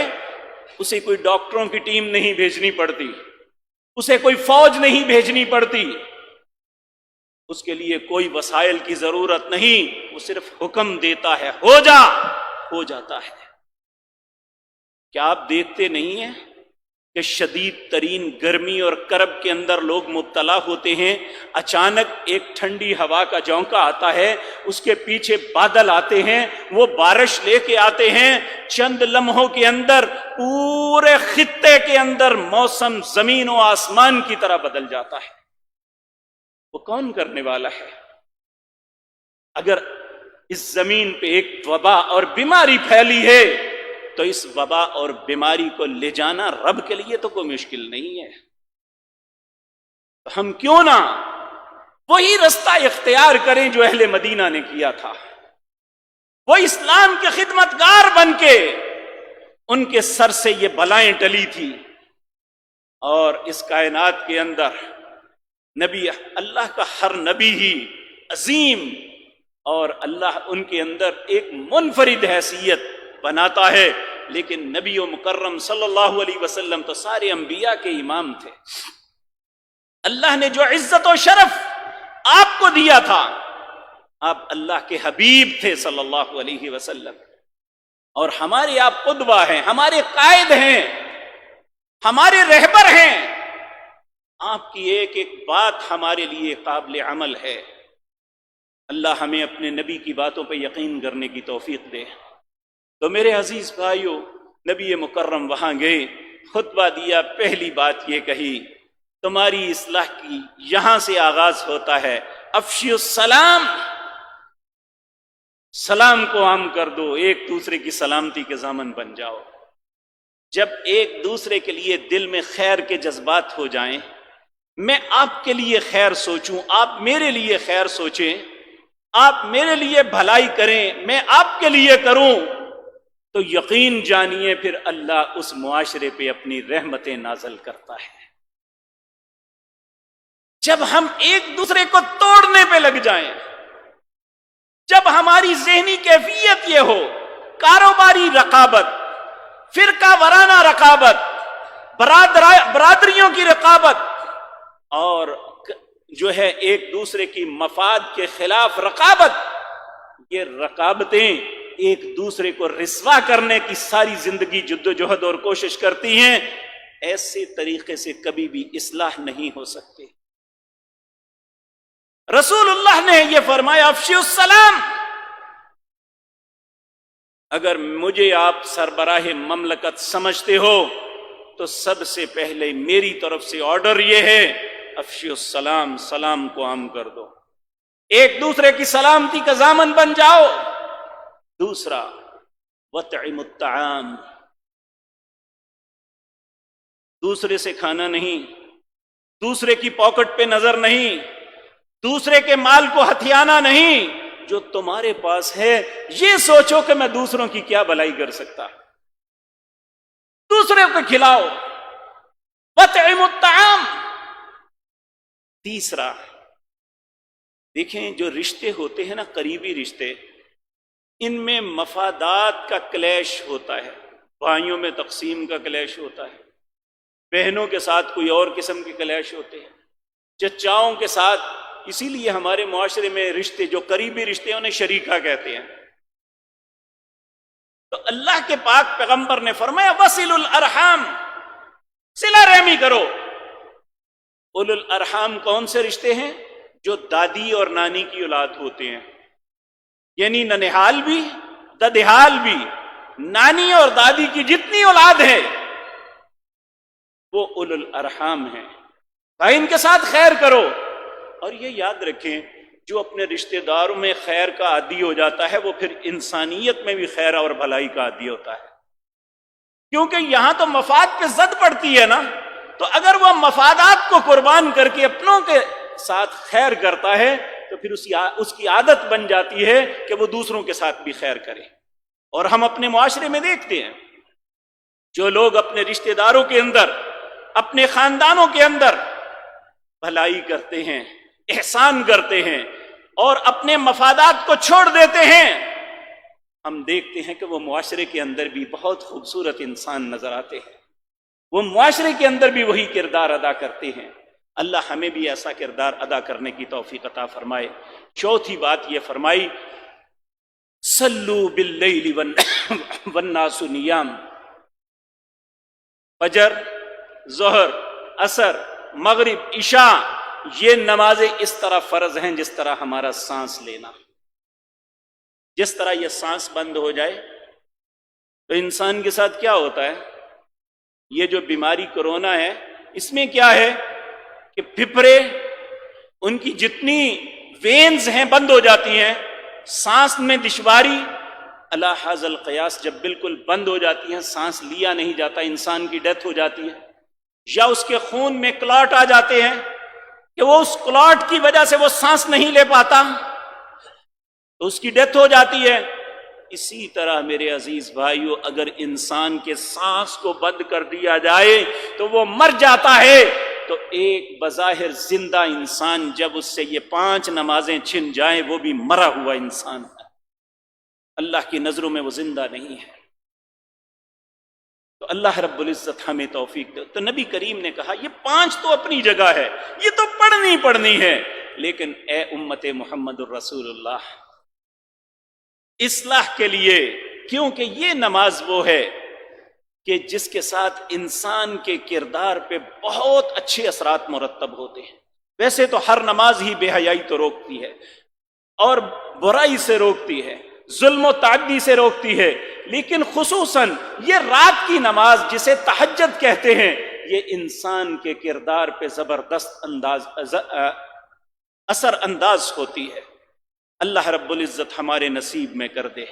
اسے کوئی ڈاکٹروں کی ٹیم نہیں بھیجنی پڑتی، اسے کوئی فوج نہیں بھیجنی پڑتی، اس کے لیے کوئی وسائل کی ضرورت نہیں، وہ صرف حکم دیتا ہے، ہو جا، ہو جاتا ہے۔ کیا آپ دیکھتے نہیں ہیں کہ شدید ترین گرمی اور کرب کے اندر لوگ مبتلا ہوتے ہیں، اچانک ایک ٹھنڈی ہوا کا جھونکا آتا ہے، اس کے پیچھے بادل آتے ہیں، وہ بارش لے کے آتے ہیں، چند لمحوں کے اندر پورے خطے کے اندر موسم زمین و آسمان کی طرح بدل جاتا ہے۔ وہ کون کرنے والا ہے؟ اگر اس زمین پہ ایک وبا اور بیماری پھیلی ہے تو اس وبا اور بیماری کو لے جانا رب کے لیے تو کوئی مشکل نہیں ہے۔ ہم کیوں نہ وہی رستہ اختیار کریں جو اہل مدینہ نے کیا تھا، وہ اسلام کے خدمتگار بن کے ان کے سر سے یہ بلائیں ٹلی تھی، اور اس کائنات کے اندر نبی، اللہ کا ہر نبی ہی عظیم، اور اللہ ان کے اندر ایک منفرد حیثیت بناتا ہے، لیکن نبی و مکرم صلی اللہ علیہ وسلم تو سارے انبیاء کے امام تھے۔ اللہ نے جو عزت و شرف آپ کو دیا تھا، آپ اللہ کے حبیب تھے صلی اللہ علیہ وسلم، اور ہمارے آپ قدوہ ہیں، ہمارے قائد ہیں، ہمارے رہبر ہیں۔ آپ کی ایک ایک بات ہمارے لیے قابل عمل ہے۔ اللہ ہمیں اپنے نبی کی باتوں پہ یقین کرنے کی توفیق دے۔ تو میرے عزیز بھائیو، نبی مکرم وہاں گئے، خطبہ دیا، پہلی بات یہ کہی، تمہاری اصلاح کی یہاں سے آغاز ہوتا ہے، افشی السلام، سلام کو عام کر دو، ایک دوسرے کی سلامتی کے ضامن بن جاؤ۔ جب ایک دوسرے کے لیے دل میں خیر کے جذبات ہو جائیں، میں آپ کے لیے خیر سوچوں، آپ میرے لیے خیر سوچیں، آپ میرے لیے بھلائی کریں، میں آپ کے لیے کروں، تو یقین جانیے پھر اللہ اس معاشرے پہ اپنی رحمتیں نازل کرتا ہے۔ جب ہم ایک دوسرے کو توڑنے پہ لگ جائیں، جب ہماری ذہنی کیفیت یہ ہو، کاروباری رقابت، فرقہ وارانہ رقابت، برادریوں کی رقابت، اور جو ہے ایک دوسرے کی مفاد کے خلاف رقابت، یہ رقابتیں ایک دوسرے کو رسوا کرنے کی ساری زندگی جدوجہد اور کوشش کرتی ہیں، ایسے طریقے سے کبھی بھی اصلاح نہیں ہو سکتے۔ رسول اللہ نے یہ فرمایا، افشی السلام۔ اگر مجھے آپ سربراہ مملکت سمجھتے ہو تو سب سے پہلے میری طرف سے آرڈر یہ ہے، افشی السلام، سلام کو عام کر دو، ایک دوسرے کی سلامتی کا ضامن بن جاؤ۔ دوسرا، وطعم الطعام، دوسرے سے کھانا نہیں، دوسرے کی پاکٹ پہ نظر نہیں، دوسرے کے مال کو ہتھیانا نہیں، جو تمہارے پاس ہے یہ سوچو کہ میں دوسروں کی کیا بھلائی کر سکتا، دوسرے کو کھلاؤ، وطعم الطعام۔ تیسرا، دیکھیں جو رشتے ہوتے ہیں نا، قریبی رشتے، ان میں مفادات کا کلیش ہوتا ہے، بھائیوں میں تقسیم کا کلیش ہوتا ہے، بہنوں کے ساتھ کوئی اور قسم کے کلیش ہوتے ہیں، چچاؤں کے ساتھ، اسی لیے ہمارے معاشرے میں رشتے جو قریبی رشتے انہیں شریکہ کہتے ہیں۔ تو اللہ کے پاک پیغمبر نے فرمایا، وصل الارحام، صلہ رحمی کرو۔ اولو الارحام کون سے رشتے ہیں؟ جو دادی اور نانی کی اولاد ہوتے ہیں، یعنی ننہال بھی ددہال بھی، نانی اور دادی کی جتنی اولاد ہے وہ اولو الارحام ہیں۔ بھائی ان کے ساتھ خیر کرو۔ اور یہ یاد رکھیں، جو اپنے رشتہ داروں میں خیر کا عادی ہو جاتا ہے وہ پھر انسانیت میں بھی خیر اور بھلائی کا عادی ہوتا ہے، کیونکہ یہاں تو مفاد پہ زد پڑتی ہے نا، تو اگر وہ مفادات کو قربان کر کے اپنوں کے ساتھ خیر کرتا ہے تو پھر اس کی عادت بن جاتی ہے کہ وہ دوسروں کے ساتھ بھی خیر کرے۔ اور ہم اپنے معاشرے میں دیکھتے ہیں، جو لوگ اپنے رشتہ داروں کے اندر، اپنے خاندانوں کے اندر بھلائی کرتے ہیں، احسان کرتے ہیں اور اپنے مفادات کو چھوڑ دیتے ہیں، ہم دیکھتے ہیں کہ وہ معاشرے کے اندر بھی بہت خوبصورت انسان نظر آتے ہیں، وہ معاشرے کے اندر بھی وہی کردار ادا کرتے ہیں۔ اللہ ہمیں بھی ایسا کردار ادا کرنے کی توفیق عطا فرمائے۔ چوتھی بات یہ فرمائی، صلو باللیل والناس نیام۔ فجر، ظہر، عصر، مغرب، عشاء، یہ نمازیں اس طرح فرض ہیں جس طرح ہمارا سانس لینا۔ جس طرح یہ سانس بند ہو جائے تو انسان کے ساتھ کیا ہوتا ہے؟ یہ جو بیماری کرونا ہے، اس میں کیا ہے کہ پھپھڑے، ان کی جتنی وینز ہیں بند ہو جاتی ہیں، سانس میں دشواری، اللہ حاض القیاس جب بالکل بند ہو جاتی ہیں، سانس لیا نہیں جاتا، انسان کی ڈیتھ ہو جاتی ہے، یا اس کے خون میں کلاٹ آ جاتے ہیں کہ وہ اس کلاٹ کی وجہ سے وہ سانس نہیں لے پاتا تو اس کی ڈیتھ ہو جاتی ہے۔ اسی طرح میرے عزیز بھائیو، اگر انسان کے سانس کو بند کر دیا جائے تو وہ مر جاتا ہے، تو ایک بظاہر زندہ انسان جب اس سے یہ 5 نمازیں چھن جائیں وہ بھی مرا ہوا انسان ہے، اللہ کی نظروں میں وہ زندہ نہیں ہے۔ تو اللہ رب العزت ہمیں توفیق دے۔ تو نبی کریم نے کہا یہ 5 تو اپنی جگہ ہے، یہ تو پڑھنی ہے، لیکن اے امت محمد الرسول اللہ، اصلاح کے لیے، کیونکہ یہ نماز وہ ہے کہ جس کے ساتھ انسان کے کردار پہ بہت اچھے اثرات مرتب ہوتے ہیں۔ ویسے تو ہر نماز ہی بے حیائی تو روکتی ہے اور برائی سے روکتی ہے، ظلم و تعدی سے روکتی ہے، لیکن خصوصاً یہ رات کی نماز جسے تہجد کہتے ہیں، یہ انسان کے کردار پہ زبردست اثر انداز ہوتی ہے۔ اللہ رب العزت ہمارے نصیب میں کر دے۔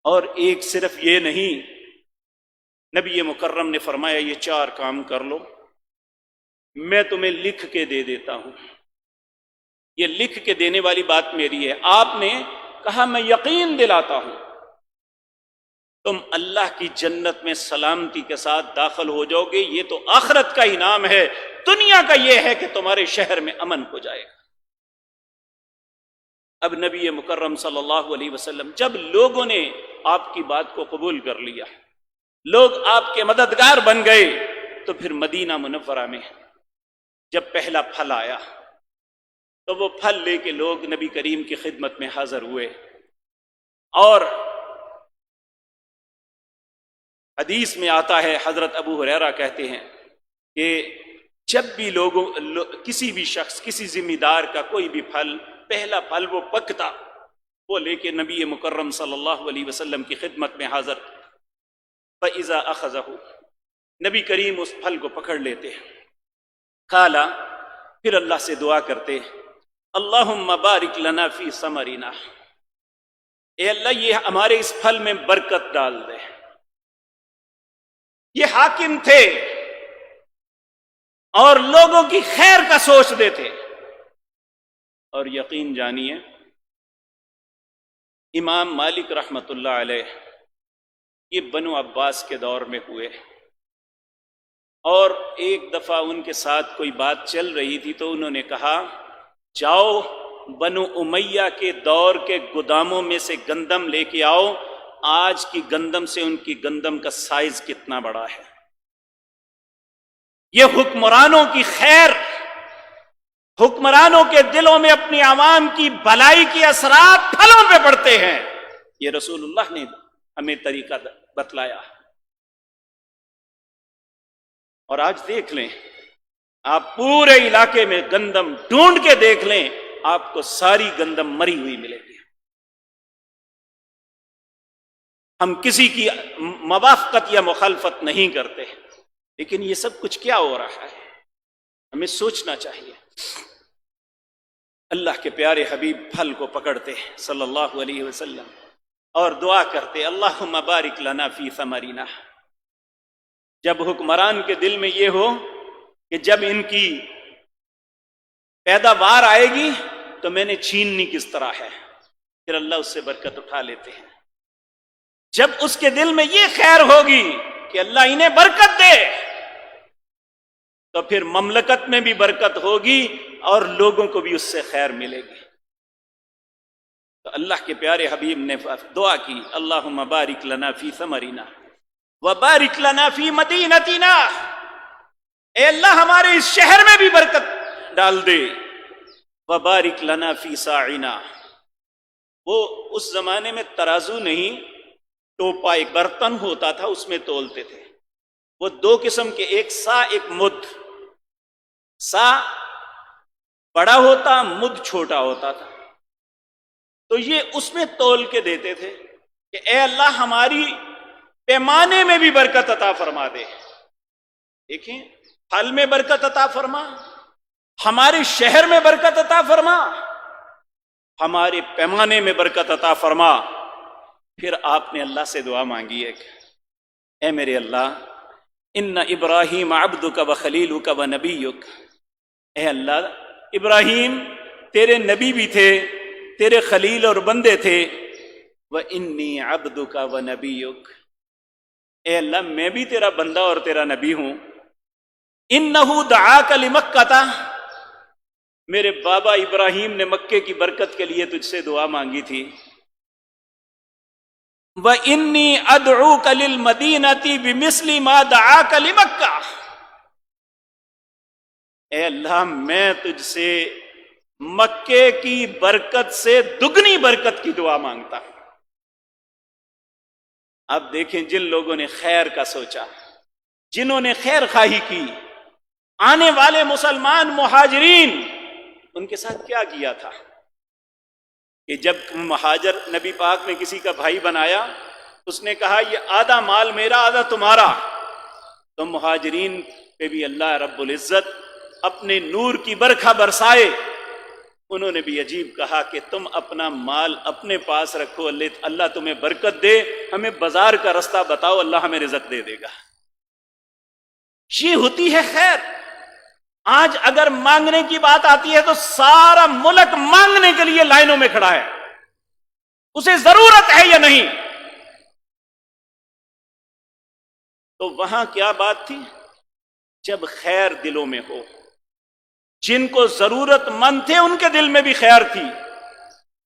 اور ایک صرف یہ نہیں، نبی مکرم نے فرمایا یہ 4 کام کر لو، میں تمہیں لکھ کے دے دیتا ہوں۔ یہ لکھ کے دینے والی بات میری ہے۔ آپ نے کہا میں یقین دلاتا ہوں، تم اللہ کی جنت میں سلامتی کے ساتھ داخل ہو جاؤ گے، یہ تو آخرت کا انعام ہے، دنیا کا یہ ہے کہ تمہارے شہر میں امن ہو جائے گا۔ اب نبی مکرم صلی اللہ علیہ وسلم جب لوگوں نے آپ کی بات کو قبول کر لیا، لوگ آپ کے مددگار بن گئے، تو پھر مدینہ منورہ میں جب پہلا پھل آیا تو وہ پھل لے کے لوگ نبی کریم کی خدمت میں حاضر ہوئے، اور حدیث میں آتا ہے، حضرت ابو ہریرہ کہتے ہیں کہ جب بھی کسی بھی شخص، کسی ذمہ دار کا کوئی بھی پھل، پہلا پھل وہ پکتا، وہ لے کے نبی مکرم صلی اللہ علیہ وسلم کی خدمت میں حاضر، فَإِذَا أَخَذَهُ، نبی کریم اس پھل کو پکڑ لیتے، قَالَ، پھر اللہ سے دعا کرتے، اللہم بارک لنا فی ثمرنا، اے اللہ یہ ہمارے اس پھل میں برکت ڈال دے۔ یہ حاکم تھے اور لوگوں کی خیر کا سوچتے تھے، اور یقین جانیے امام مالک رحمت اللہ علیہ یہ بنو عباس کے دور میں ہوئے، اور ایک دفعہ ان کے ساتھ کوئی بات چل رہی تھی تو انہوں نے کہا جاؤ بنو امیہ کے دور کے گوداموں میں سے گندم لے کے آؤ، آج کی گندم سے ان کی گندم کا سائز کتنا بڑا ہے۔ یہ حکمرانوں کی خیر، حکمرانوں کے دلوں میں اپنی عوام کی بھلائی کے اثرات پھلوں پہ پڑتے ہیں، یہ رسول اللہ نے ہمیں طریقہ بتلایا۔ اور آج دیکھ لیں، آپ پورے علاقے میں گندم ڈھونڈ کے دیکھ لیں، آپ کو ساری گندم مری ہوئی ملے گی۔ ہم کسی کی موافقت یا مخالفت نہیں کرتے، لیکن یہ سب کچھ کیا ہو رہا ہے، ہمیں سوچنا چاہیے۔ اللہ کے پیارے حبیب پھل کو پکڑتے صلی اللہ علیہ وسلم اور دعا کرتے، اللہم بارک لنا فی ثمرنا۔ جب حکمران کے دل میں یہ ہو کہ جب ان کی پیداوار آئے گی تو میں نے چھیننی کس طرح ہے، پھر اللہ اس سے برکت اٹھا لیتے ہیں۔ جب اس کے دل میں یہ خیر ہوگی کہ اللہ انہیں برکت دے، تو پھر مملکت میں بھی برکت ہوگی اور لوگوں کو بھی اس سے خیر ملے گی۔ تو اللہ کے پیارے حبیب نے دعا کی، اللہم بارک لنا فی ثمرنا وبارک لنا فی مدینتنا، اے اللہ ہمارے اس شہر میں بھی برکت ڈال دے، وبارک لنا فی ساعنا۔ وہ اس زمانے میں ترازو نہیں، ٹوپا ایک برتن ہوتا تھا، اس میں تولتے تھے۔ وہ دو قسم کے، ایک سا ایک مد۔ سا بڑا ہوتا، مد چھوٹا ہوتا تھا، تو یہ اس میں تول کے دیتے تھے کہ اے اللہ ہماری پیمانے میں بھی برکت عطا فرما دے۔ دیکھیں، پھل میں برکت عطا فرما، ہمارے شہر میں برکت عطا فرما، ہمارے پیمانے میں برکت عطا فرما۔ پھر آپ نے اللہ سے دعا مانگی ہے کہ اے میرے اللہ، ان ابراہیم عبدک و خلیلک و نبیک، اے اللہ ابراہیم تیرے نبی بھی تھے، تیرے خلیل اور بندے تھے، وانی عبدک و نبیک، اے اللہ میں بھی تیرا بندہ اور تیرا نبی ہوں۔ انہ دعاک لمکہ، میرے بابا ابراہیم نے مکے کی برکت کے لیے تجھ سے دعا مانگی تھی۔ وَإِنِّي أَدْعُوكَ لِلْمَدِينَةِ بِمِثْلِ مَا دَعَاكَ لِمَكَّةِ، اے اللہ میں تجھ سے مکے کی برکت سے دگنی برکت کی دعا مانگتا ہوں۔ اب دیکھیں، جن لوگوں نے خیر کا سوچا، جنہوں نے خیر خواہی کی، آنے والے مسلمان مہاجرین، ان کے ساتھ کیا کیا تھا کہ جب مہاجر نبی پاک نے کسی کا بھائی بنایا، اس نے کہا یہ آدھا مال میرا آدھا تمہارا۔ تو مہاجرین پہ بھی اللہ رب العزت اپنے نور کی برکھا برسائے، انہوں نے بھی عجیب کہا کہ تم اپنا مال اپنے پاس رکھو، اللہ تمہیں برکت دے، ہمیں بازار کا رستہ بتاؤ، اللہ ہمیں رزق دے دے گا۔ یہ ہوتی ہے خیر۔ آج اگر مانگنے کی بات آتی ہے تو سارا ملک مانگنے کے لیے لائنوں میں کھڑا ہے، اسے ضرورت ہے یا نہیں۔ تو وہاں کیا بات تھی؟ جب خیر دلوں میں ہو، جن کو ضرورت مند تھے ان کے دل میں بھی خیر تھی،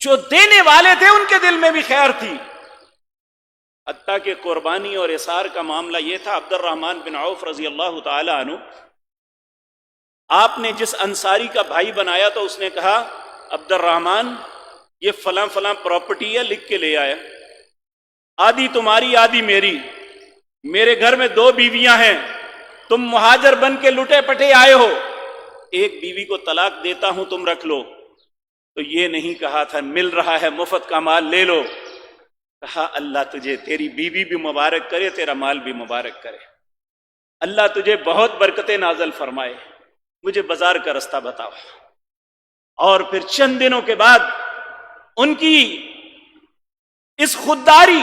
جو دینے والے تھے ان کے دل میں بھی خیر تھی۔ حتیٰ کہ قربانی اور اثار کا معاملہ یہ تھا، عبد الرحمن بن عوف رضی اللہ تعالی عنہ، آپ نے جس انصاری کا بھائی بنایا تو اس نے کہا عبد الرحمن یہ فلاں فلاں پراپرٹی ہے، لکھ کے لے آیا، آدھی تمہاری آدھی میری، میرے گھر میں 2 بیویاں ہیں، تم مہاجر بن کے لٹے پٹے آئے ہو، ایک بیوی کو طلاق دیتا ہوں تم رکھ لو۔ تو یہ نہیں کہا تھا مل رہا ہے مفت کا مال لے لو، کہا اللہ تجھے تیری بیوی بھی مبارک کرے، تیرا مال بھی مبارک کرے، اللہ تجھے بہت برکتیں نازل فرمائے، مجھے بازار کا رستہ بتاؤ۔ اور پھر چند دنوں کے بعد ان کی اس خودداری،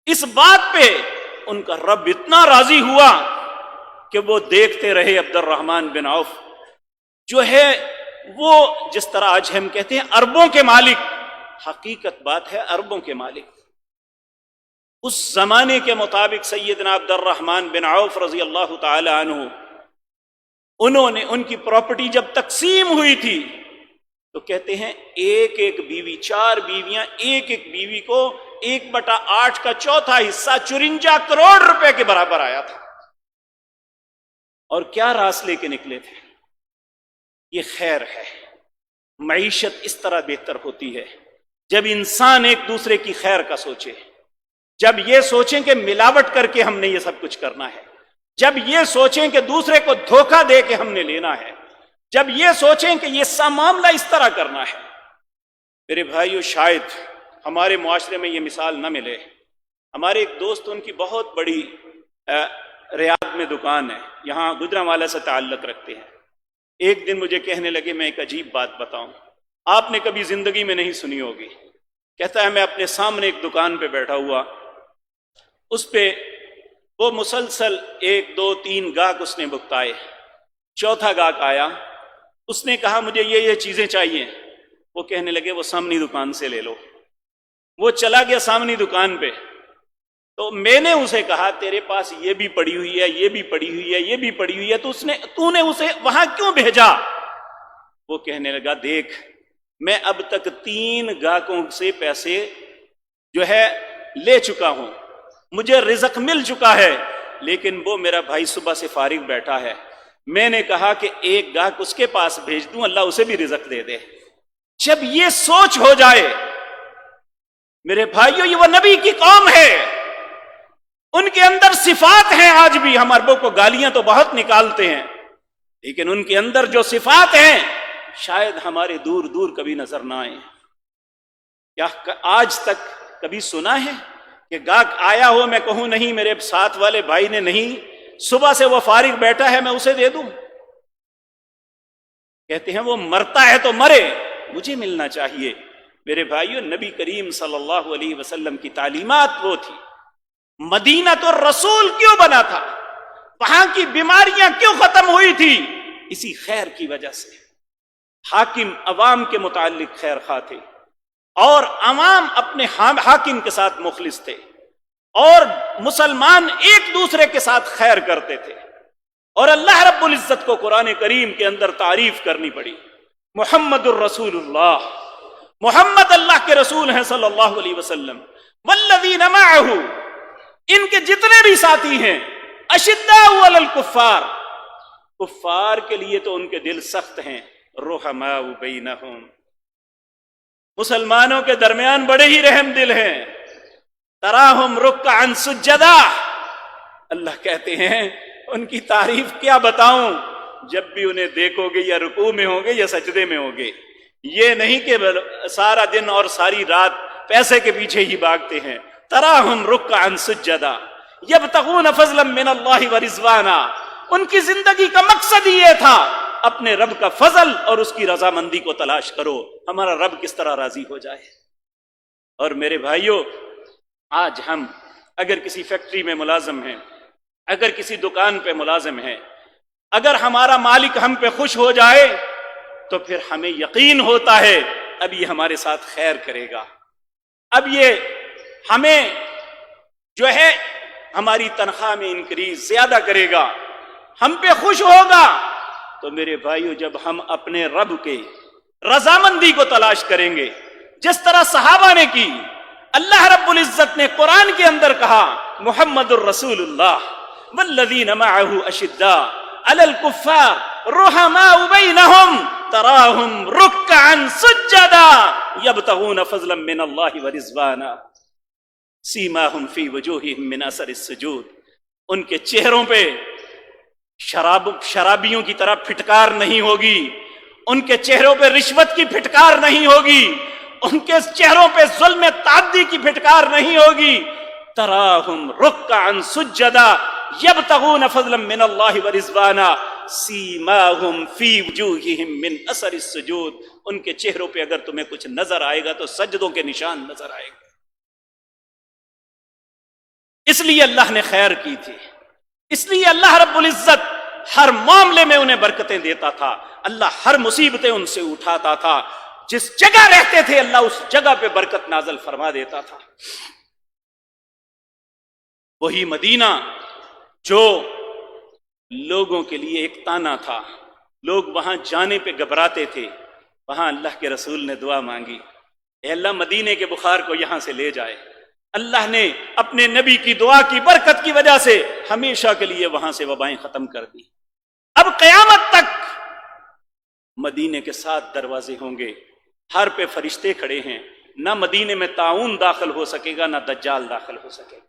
اس بات پہ ان کا رب اتنا راضی ہوا کہ وہ دیکھتے رہے عبد الرحمن بن عوف جو ہے وہ جس طرح آج ہم کہتے ہیں اربوں کے مالک، حقیقت بات ہے اربوں کے مالک۔ اس زمانے کے مطابق سیدنا عبد الرحمن بن عوف رضی اللہ تعالی عنہ، انہوں نے ان کی پراپرٹی جب تقسیم ہوئی تھی تو کہتے ہیں ایک ایک بیوی، 4 بیویاں، ایک ایک بیوی کو 1/8 کا چوتھا حصہ 54 کروڑ روپے کے برابر آیا تھا۔ اور کیا راس لے کے نکلے تھے؟ یہ خیر ہے۔ معیشت اس طرح بہتر ہوتی ہے جب انسان ایک دوسرے کی خیر کا سوچے، جب یہ سوچیں کہ ملاوٹ کر کے ہم نے یہ سب کچھ کرنا ہے، جب یہ سوچیں کہ دوسرے کو دھوکہ دے کے ہم نے لینا ہے، جب یہ سوچیں کہ یہ سا معاملہ اس طرح کرنا ہے، میرے بھائیو شاید ہمارے معاشرے میں یہ مثال نہ ملے۔ ہمارے ایک دوست، ان کی بہت بڑی ریاض میں دکان ہے، یہاں گجرانوالہ سے تعلق رکھتے ہیں۔ ایک دن مجھے کہنے لگے میں ایک عجیب بات بتاؤں، آپ نے کبھی زندگی میں نہیں سنی ہوگی۔ کہتا ہے میں اپنے سامنے ایک دکان پہ بیٹھا ہوا، اس پہ وہ مسلسل 1 2 3 گاہک اس نے بکتائے، چوتھا گاہک آیا، اس نے کہا مجھے یہ چیزیں چاہیے، وہ کہنے لگے وہ سامنی دکان سے لے لو۔ وہ چلا گیا سامنی دکان پہ، تو میں نے اسے کہا تیرے پاس یہ بھی پڑی ہوئی ہے، یہ بھی پڑی ہوئی ہے، یہ بھی پڑی ہوئی ہے، تو نے اسے وہاں کیوں بھیجا؟ وہ کہنے لگا دیکھ میں اب تک 3 گاہکوں سے پیسے جو ہے لے چکا ہوں، مجھے رزق مل چکا ہے، لیکن وہ میرا بھائی صبح سے فارغ بیٹھا ہے، میں نے کہا کہ ایک گاہک اس کے پاس بھیج دوں، اللہ اسے بھی رزق دے دے۔ جب یہ سوچ ہو جائے میرے بھائیو، یہ وہ نبی کی قوم ہے، ان کے اندر صفات ہیں۔ آج بھی ہم عربوں کو گالیاں تو بہت نکالتے ہیں، لیکن ان کے اندر جو صفات ہیں شاید ہمارے دور دور کبھی نظر نہ آئیں۔ کیا آج تک کبھی سنا ہے کہ گاہک آیا ہو میں کہوں نہیں میرے ساتھ والے بھائی نے نہیں، صبح سے وہ فارغ بیٹھا ہے میں اسے دے دوں؟ کہتے ہیں وہ مرتا ہے تو مرے، مجھے ملنا چاہیے۔ میرے بھائیو، نبی کریم صلی اللہ علیہ وسلم کی تعلیمات وہ تھی۔ مدینہ تو رسول کیوں بنا تھا؟ وہاں کی بیماریاں کیوں ختم ہوئی تھی؟ اسی خیر کی وجہ سے۔ حاکم عوام کے متعلق خیر خواہ تھے، اور عوام اپنے حاکم کے ساتھ مخلص تھے، اور مسلمان ایک دوسرے کے ساتھ خیر کرتے تھے۔ اور اللہ رب العزت کو قرآن کریم کے اندر تعریف کرنی پڑی، محمد الرسول اللہ، محمد اللہ کے رسول ہیں صلی اللہ علیہ وسلم، والذین معہ، ان کے جتنے بھی ساتھی ہیں، اشداء علی الکفار، کفار کے لیے تو ان کے دل سخت ہیں، رحماء بینہم، مسلمانوں کے درمیان بڑے ہی رحم دل ہیں، تراہم رکعا سجدا، اللہ کہتے ہیں ان کی تعریف کیا بتاؤں، جب بھی انہیں دیکھو گے یا رکوع میں ہوں گے یا سجدے میں ہوں گے، یہ نہیں کہ سارا دن اور ساری رات پیسے کے پیچھے ہی بھاگتے ہیں، تراہم رکعا سجدا یبتغون فضلا من اللہ ورضوانا، ان کی زندگی کا مقصد ہی یہ تھا اپنے رب کا فضل اور اس کی رضامندی کو تلاش کرو، ہمارا رب کس طرح راضی ہو جائے۔ اور میرے بھائیوں، آج ہم اگر کسی فیکٹری میں ملازم ہیں، اگر کسی دکان پہ ملازم ہیں، اگر ہمارا مالک ہم پہ خوش ہو جائے تو پھر ہمیں یقین ہوتا ہے اب یہ ہمارے ساتھ خیر کرے گا، اب یہ ہمیں جو ہے ہماری تنخواہ میں انکریز زیادہ کرے گا، ہم پہ خوش ہوگا۔ تو میرے بھائیو، جب ہم اپنے رب کے رضامندی کو تلاش کریں گے، جس طرح صحابہ نے کی، اللہ رب العزت نے قرآن کے اندر کہا محمد الرسول اللہ والذین معہ اشداء علی الکفار رحماء بینہم تراہم رکعا سجدا یبتغون فضلا من اللہ ورضوانا سیماہم فی وجوہہم من اثر السجود، ان کے چہروں پہ شرابیوں کی طرح پھٹکار نہیں ہوگی، ان کے چہروں پہ رشوت کی پھٹکار نہیں ہوگی، ان کے چہروں پہ ظلم تعدی کی پھٹکار نہیں ہوگی، تراہم رکعا سجدا یبتغون فضلا من اللہ ورضوانا سیماہم فی وجوہہم من اثر السجود، ان کے چہروں پہ اگر تمہیں کچھ نظر آئے گا تو سجدوں کے نشان نظر آئے گا۔ اس لیے اللہ نے خیر کی تھی، اس لیے اللہ رب العزت ہر معاملے میں انہیں برکتیں دیتا تھا، اللہ ہر مصیبتیں ان سے اٹھاتا تھا، جس جگہ رہتے تھے اللہ اس جگہ پہ برکت نازل فرما دیتا تھا۔ وہی مدینہ جو لوگوں کے لیے ایک تانا تھا، لوگ وہاں جانے پہ گھبراتے تھے، وہاں اللہ کے رسول نے دعا مانگی، اے اللہ مدینے کے بخار کو یہاں سے لے جائے۔ اللہ نے اپنے نبی کی دعا کی برکت کی وجہ سے ہمیشہ کے لیے وہاں سے وبائیں ختم کر دی۔ اب قیامت تک مدینے کے 7 دروازے ہوں گے، ہر پہ فرشتے کھڑے ہیں، نہ مدینے میں طاعون داخل ہو سکے گا، نہ دجال داخل ہو سکے گا۔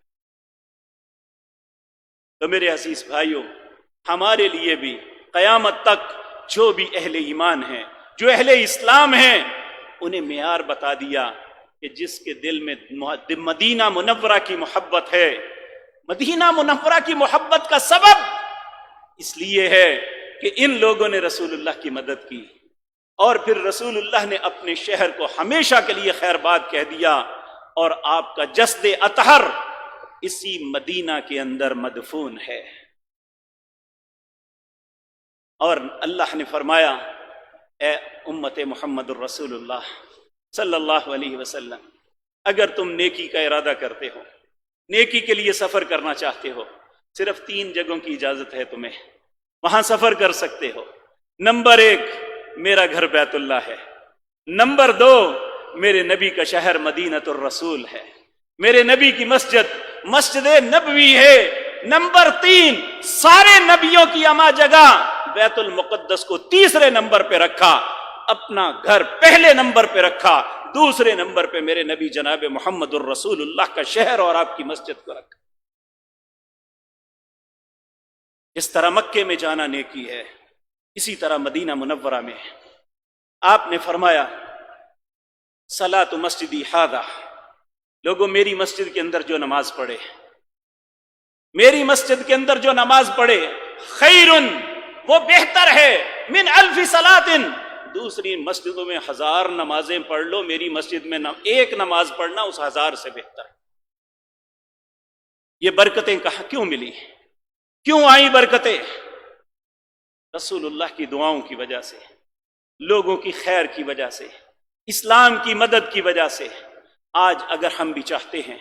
تو میرے عزیز بھائیوں، ہمارے لیے بھی قیامت تک جو بھی اہل ایمان ہیں، جو اہل اسلام ہیں، انہیں معیار بتا دیا کہ جس کے دل میں مدینہ منورہ کی محبت ہے، مدینہ منورہ کی محبت کا سبب اس لیے ہے کہ ان لوگوں نے رسول اللہ کی مدد کی، اور پھر رسول اللہ نے اپنے شہر کو ہمیشہ کے لیے خیر باد کہہ دیا، اور آپ کا جسد اطہر اسی مدینہ کے اندر مدفون ہے۔ اور اللہ نے فرمایا، اے امت محمد الرسول اللہ صلی اللہ علیہ وسلم، اگر تم نیکی کا ارادہ کرتے ہو، نیکی کے لیے سفر کرنا چاہتے ہو، صرف 3 جگہوں کی اجازت ہے تمہیں، وہاں سفر کر سکتے ہو۔ نمبر 1 میرا گھر بیت اللہ ہے، نمبر 2 میرے نبی کا شہر مدینۃ الرسول ہے، میرے نبی کی مسجد نبوی ہے، نمبر 3 سارے نبیوں کی اما جگہ بیت المقدس کو تیسرے نمبر پہ رکھا، اپنا گھر پہلے نمبر پہ رکھا، دوسرے نمبر پہ میرے نبی جناب محمد الرسول اللہ کا شہر اور آپ کی مسجد کو رکھا۔ اس طرح مکے میں جانا نیکی ہے، اسی طرح مدینہ منورہ میں آپ نے فرمایا صلاۃ مسجدی ھذا، لوگوں میری مسجد کے اندر جو نماز پڑھے، میری مسجد کے اندر جو نماز پڑھے، خیر، وہ بہتر ہے، من 1000 صلاۃ، دوسری مسجدوں میں 1000 نمازیں پڑھ لو، میری مسجد میں ایک نماز پڑھنا اس 1000 سے بہتر ہے۔ یہ برکتیں کہاں کیوں ملی، کیوں آئی برکتیں؟ رسول اللہ کی دعاؤں کی وجہ سے، لوگوں کی خیر کی وجہ سے، اسلام کی مدد کی وجہ سے۔ آج اگر ہم بھی چاہتے ہیں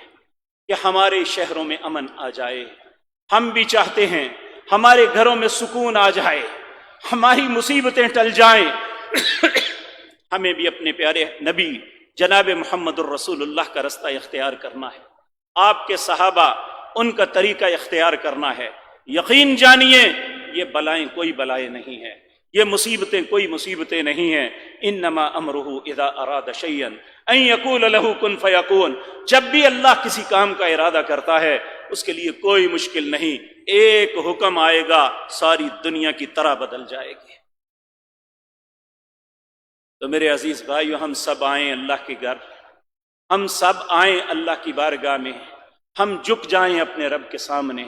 کہ ہمارے شہروں میں امن آ جائے، ہم بھی چاہتے ہیں ہمارے گھروں میں سکون آ جائے، ہماری مصیبتیں ٹل جائیں، ہمیں بھی اپنے پیارے نبی جناب محمد الرسول اللہ کا رستہ اختیار کرنا ہے، آپ کے صحابہ ان کا طریقہ اختیار کرنا ہے۔ یقین جانیے یہ بلائیں کوئی بلائیں نہیں ہیں، یہ مصیبتیں کوئی مصیبتیں نہیں ہیں۔ انما امرہ اذا اراد شیئا ان یقول لہ کن فیکون، جب بھی اللہ کسی کام کا ارادہ کرتا ہے اس کے لیے کوئی مشکل نہیں، ایک حکم آئے گا ساری دنیا کی طرح بدل جائے گی۔ تو میرے عزیز بھائیو، ہم سب آئیں اللہ کے گھر، ہم سب آئیں اللہ کی بارگاہ میں، ہم جھک جائیں اپنے رب کے سامنے،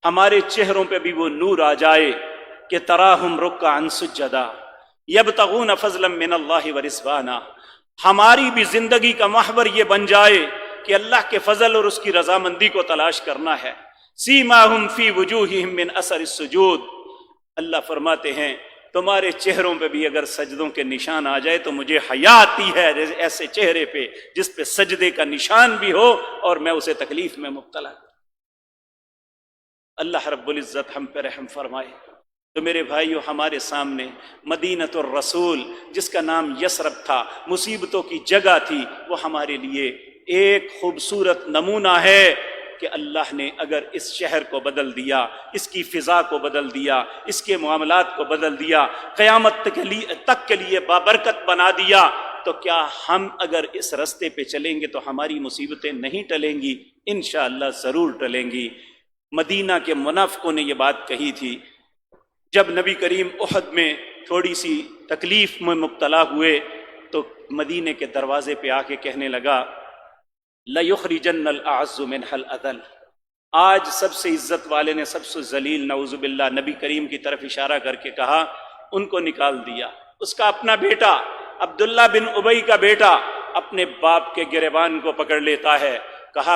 ہمارے چہروں پہ بھی وہ نور آ جائے کہ تراہم رکعا سجدا یبتغون فضلا من اللہ ورضوانا، ہماری بھی زندگی کا محور یہ بن جائے کہ اللہ کے فضل اور اس کی رضامندی کو تلاش کرنا ہے۔ سیماہم فی وجوہہم من اثر السجود، اللہ فرماتے ہیں تمہارے چہروں پہ بھی اگر سجدوں کے نشان آ جائے تو مجھے حیا آتی ہے ایسے چہرے پہ جس پہ سجدے کا نشان بھی ہو اور میں اسے تکلیف میں مبتلا ہوں۔ اللہ رب العزت ہم پہ رحم فرمائے۔ تو میرے بھائیو، ہمارے سامنے مدینۃ الرسول جس کا نام یثرب تھا، مصیبتوں کی جگہ تھی، وہ ہمارے لیے ایک خوبصورت نمونہ ہے کہ اللہ نے اگر اس شہر کو بدل دیا، اس کی فضا کو بدل دیا، اس کے معاملات کو بدل دیا، قیامت تک کے لیے بابرکت بنا دیا، تو کیا ہم اگر اس رستے پہ چلیں گے تو ہماری مصیبتیں نہیں ٹلیں گی؟ انشاءاللہ ضرور ٹلیں گی۔ مدینہ کے منافقوں نے یہ بات کہی تھی جب نبی کریم احد میں تھوڑی سی تکلیف میں مبتلا ہوئے تو مدینے کے دروازے پہ آ کے کہنے لگا لَيُخْرِجَنَّ الْأَعَزُّ مِنْهَا الْأَذَلَّ، آج سب سے عزت والے نے سب سے ذلیل نعوذ باللہ نبی کریم کی طرف اشارہ کر کے کہا، ان کو نکال دیا۔ اس کا اپنا بیٹا عبداللہ بن ابی کا بیٹا اپنے باپ کے گریبان کو پکڑ لیتا ہے، کہا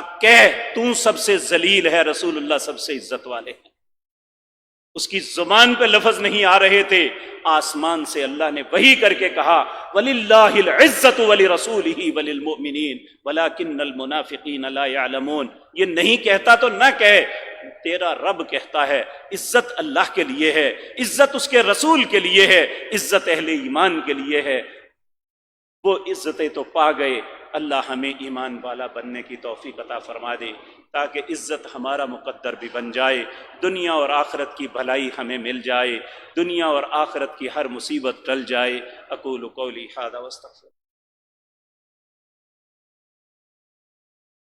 تو سب سے ذلیل ہے، رسول اللہ سب سے عزت والے ہیں۔ اس کی زبان پہ لفظ نہیں آ رہے تھے، آسمان سے اللہ نے وحی کر کے کہا وَلِلَّهِ الْعِزَّةُ وَلِرَسُولِهِ وَلِلْمُؤْمِنِينَ وَلَكِنَّ الْمُنَافِقِينَ لَا يَعْلَمُونَ، یہ نہیں کہتا تو نہ کہے، تیرا رب کہتا ہے عزت اللہ کے لیے ہے، عزت اس کے رسول کے لیے ہے، عزت اہل ایمان کے لیے ہے۔ وہ عزتیں تو پا گئے، اللہ ہمیں ایمان والا بننے کی توفیق عطا فرما دے تاکہ عزت ہمارا مقدر بھی بن جائے، دنیا اور آخرت کی بھلائی ہمیں مل جائے، دنیا اور آخرت کی ہر مصیبت ٹل جائے۔ اقول قولی ھذا واستغفر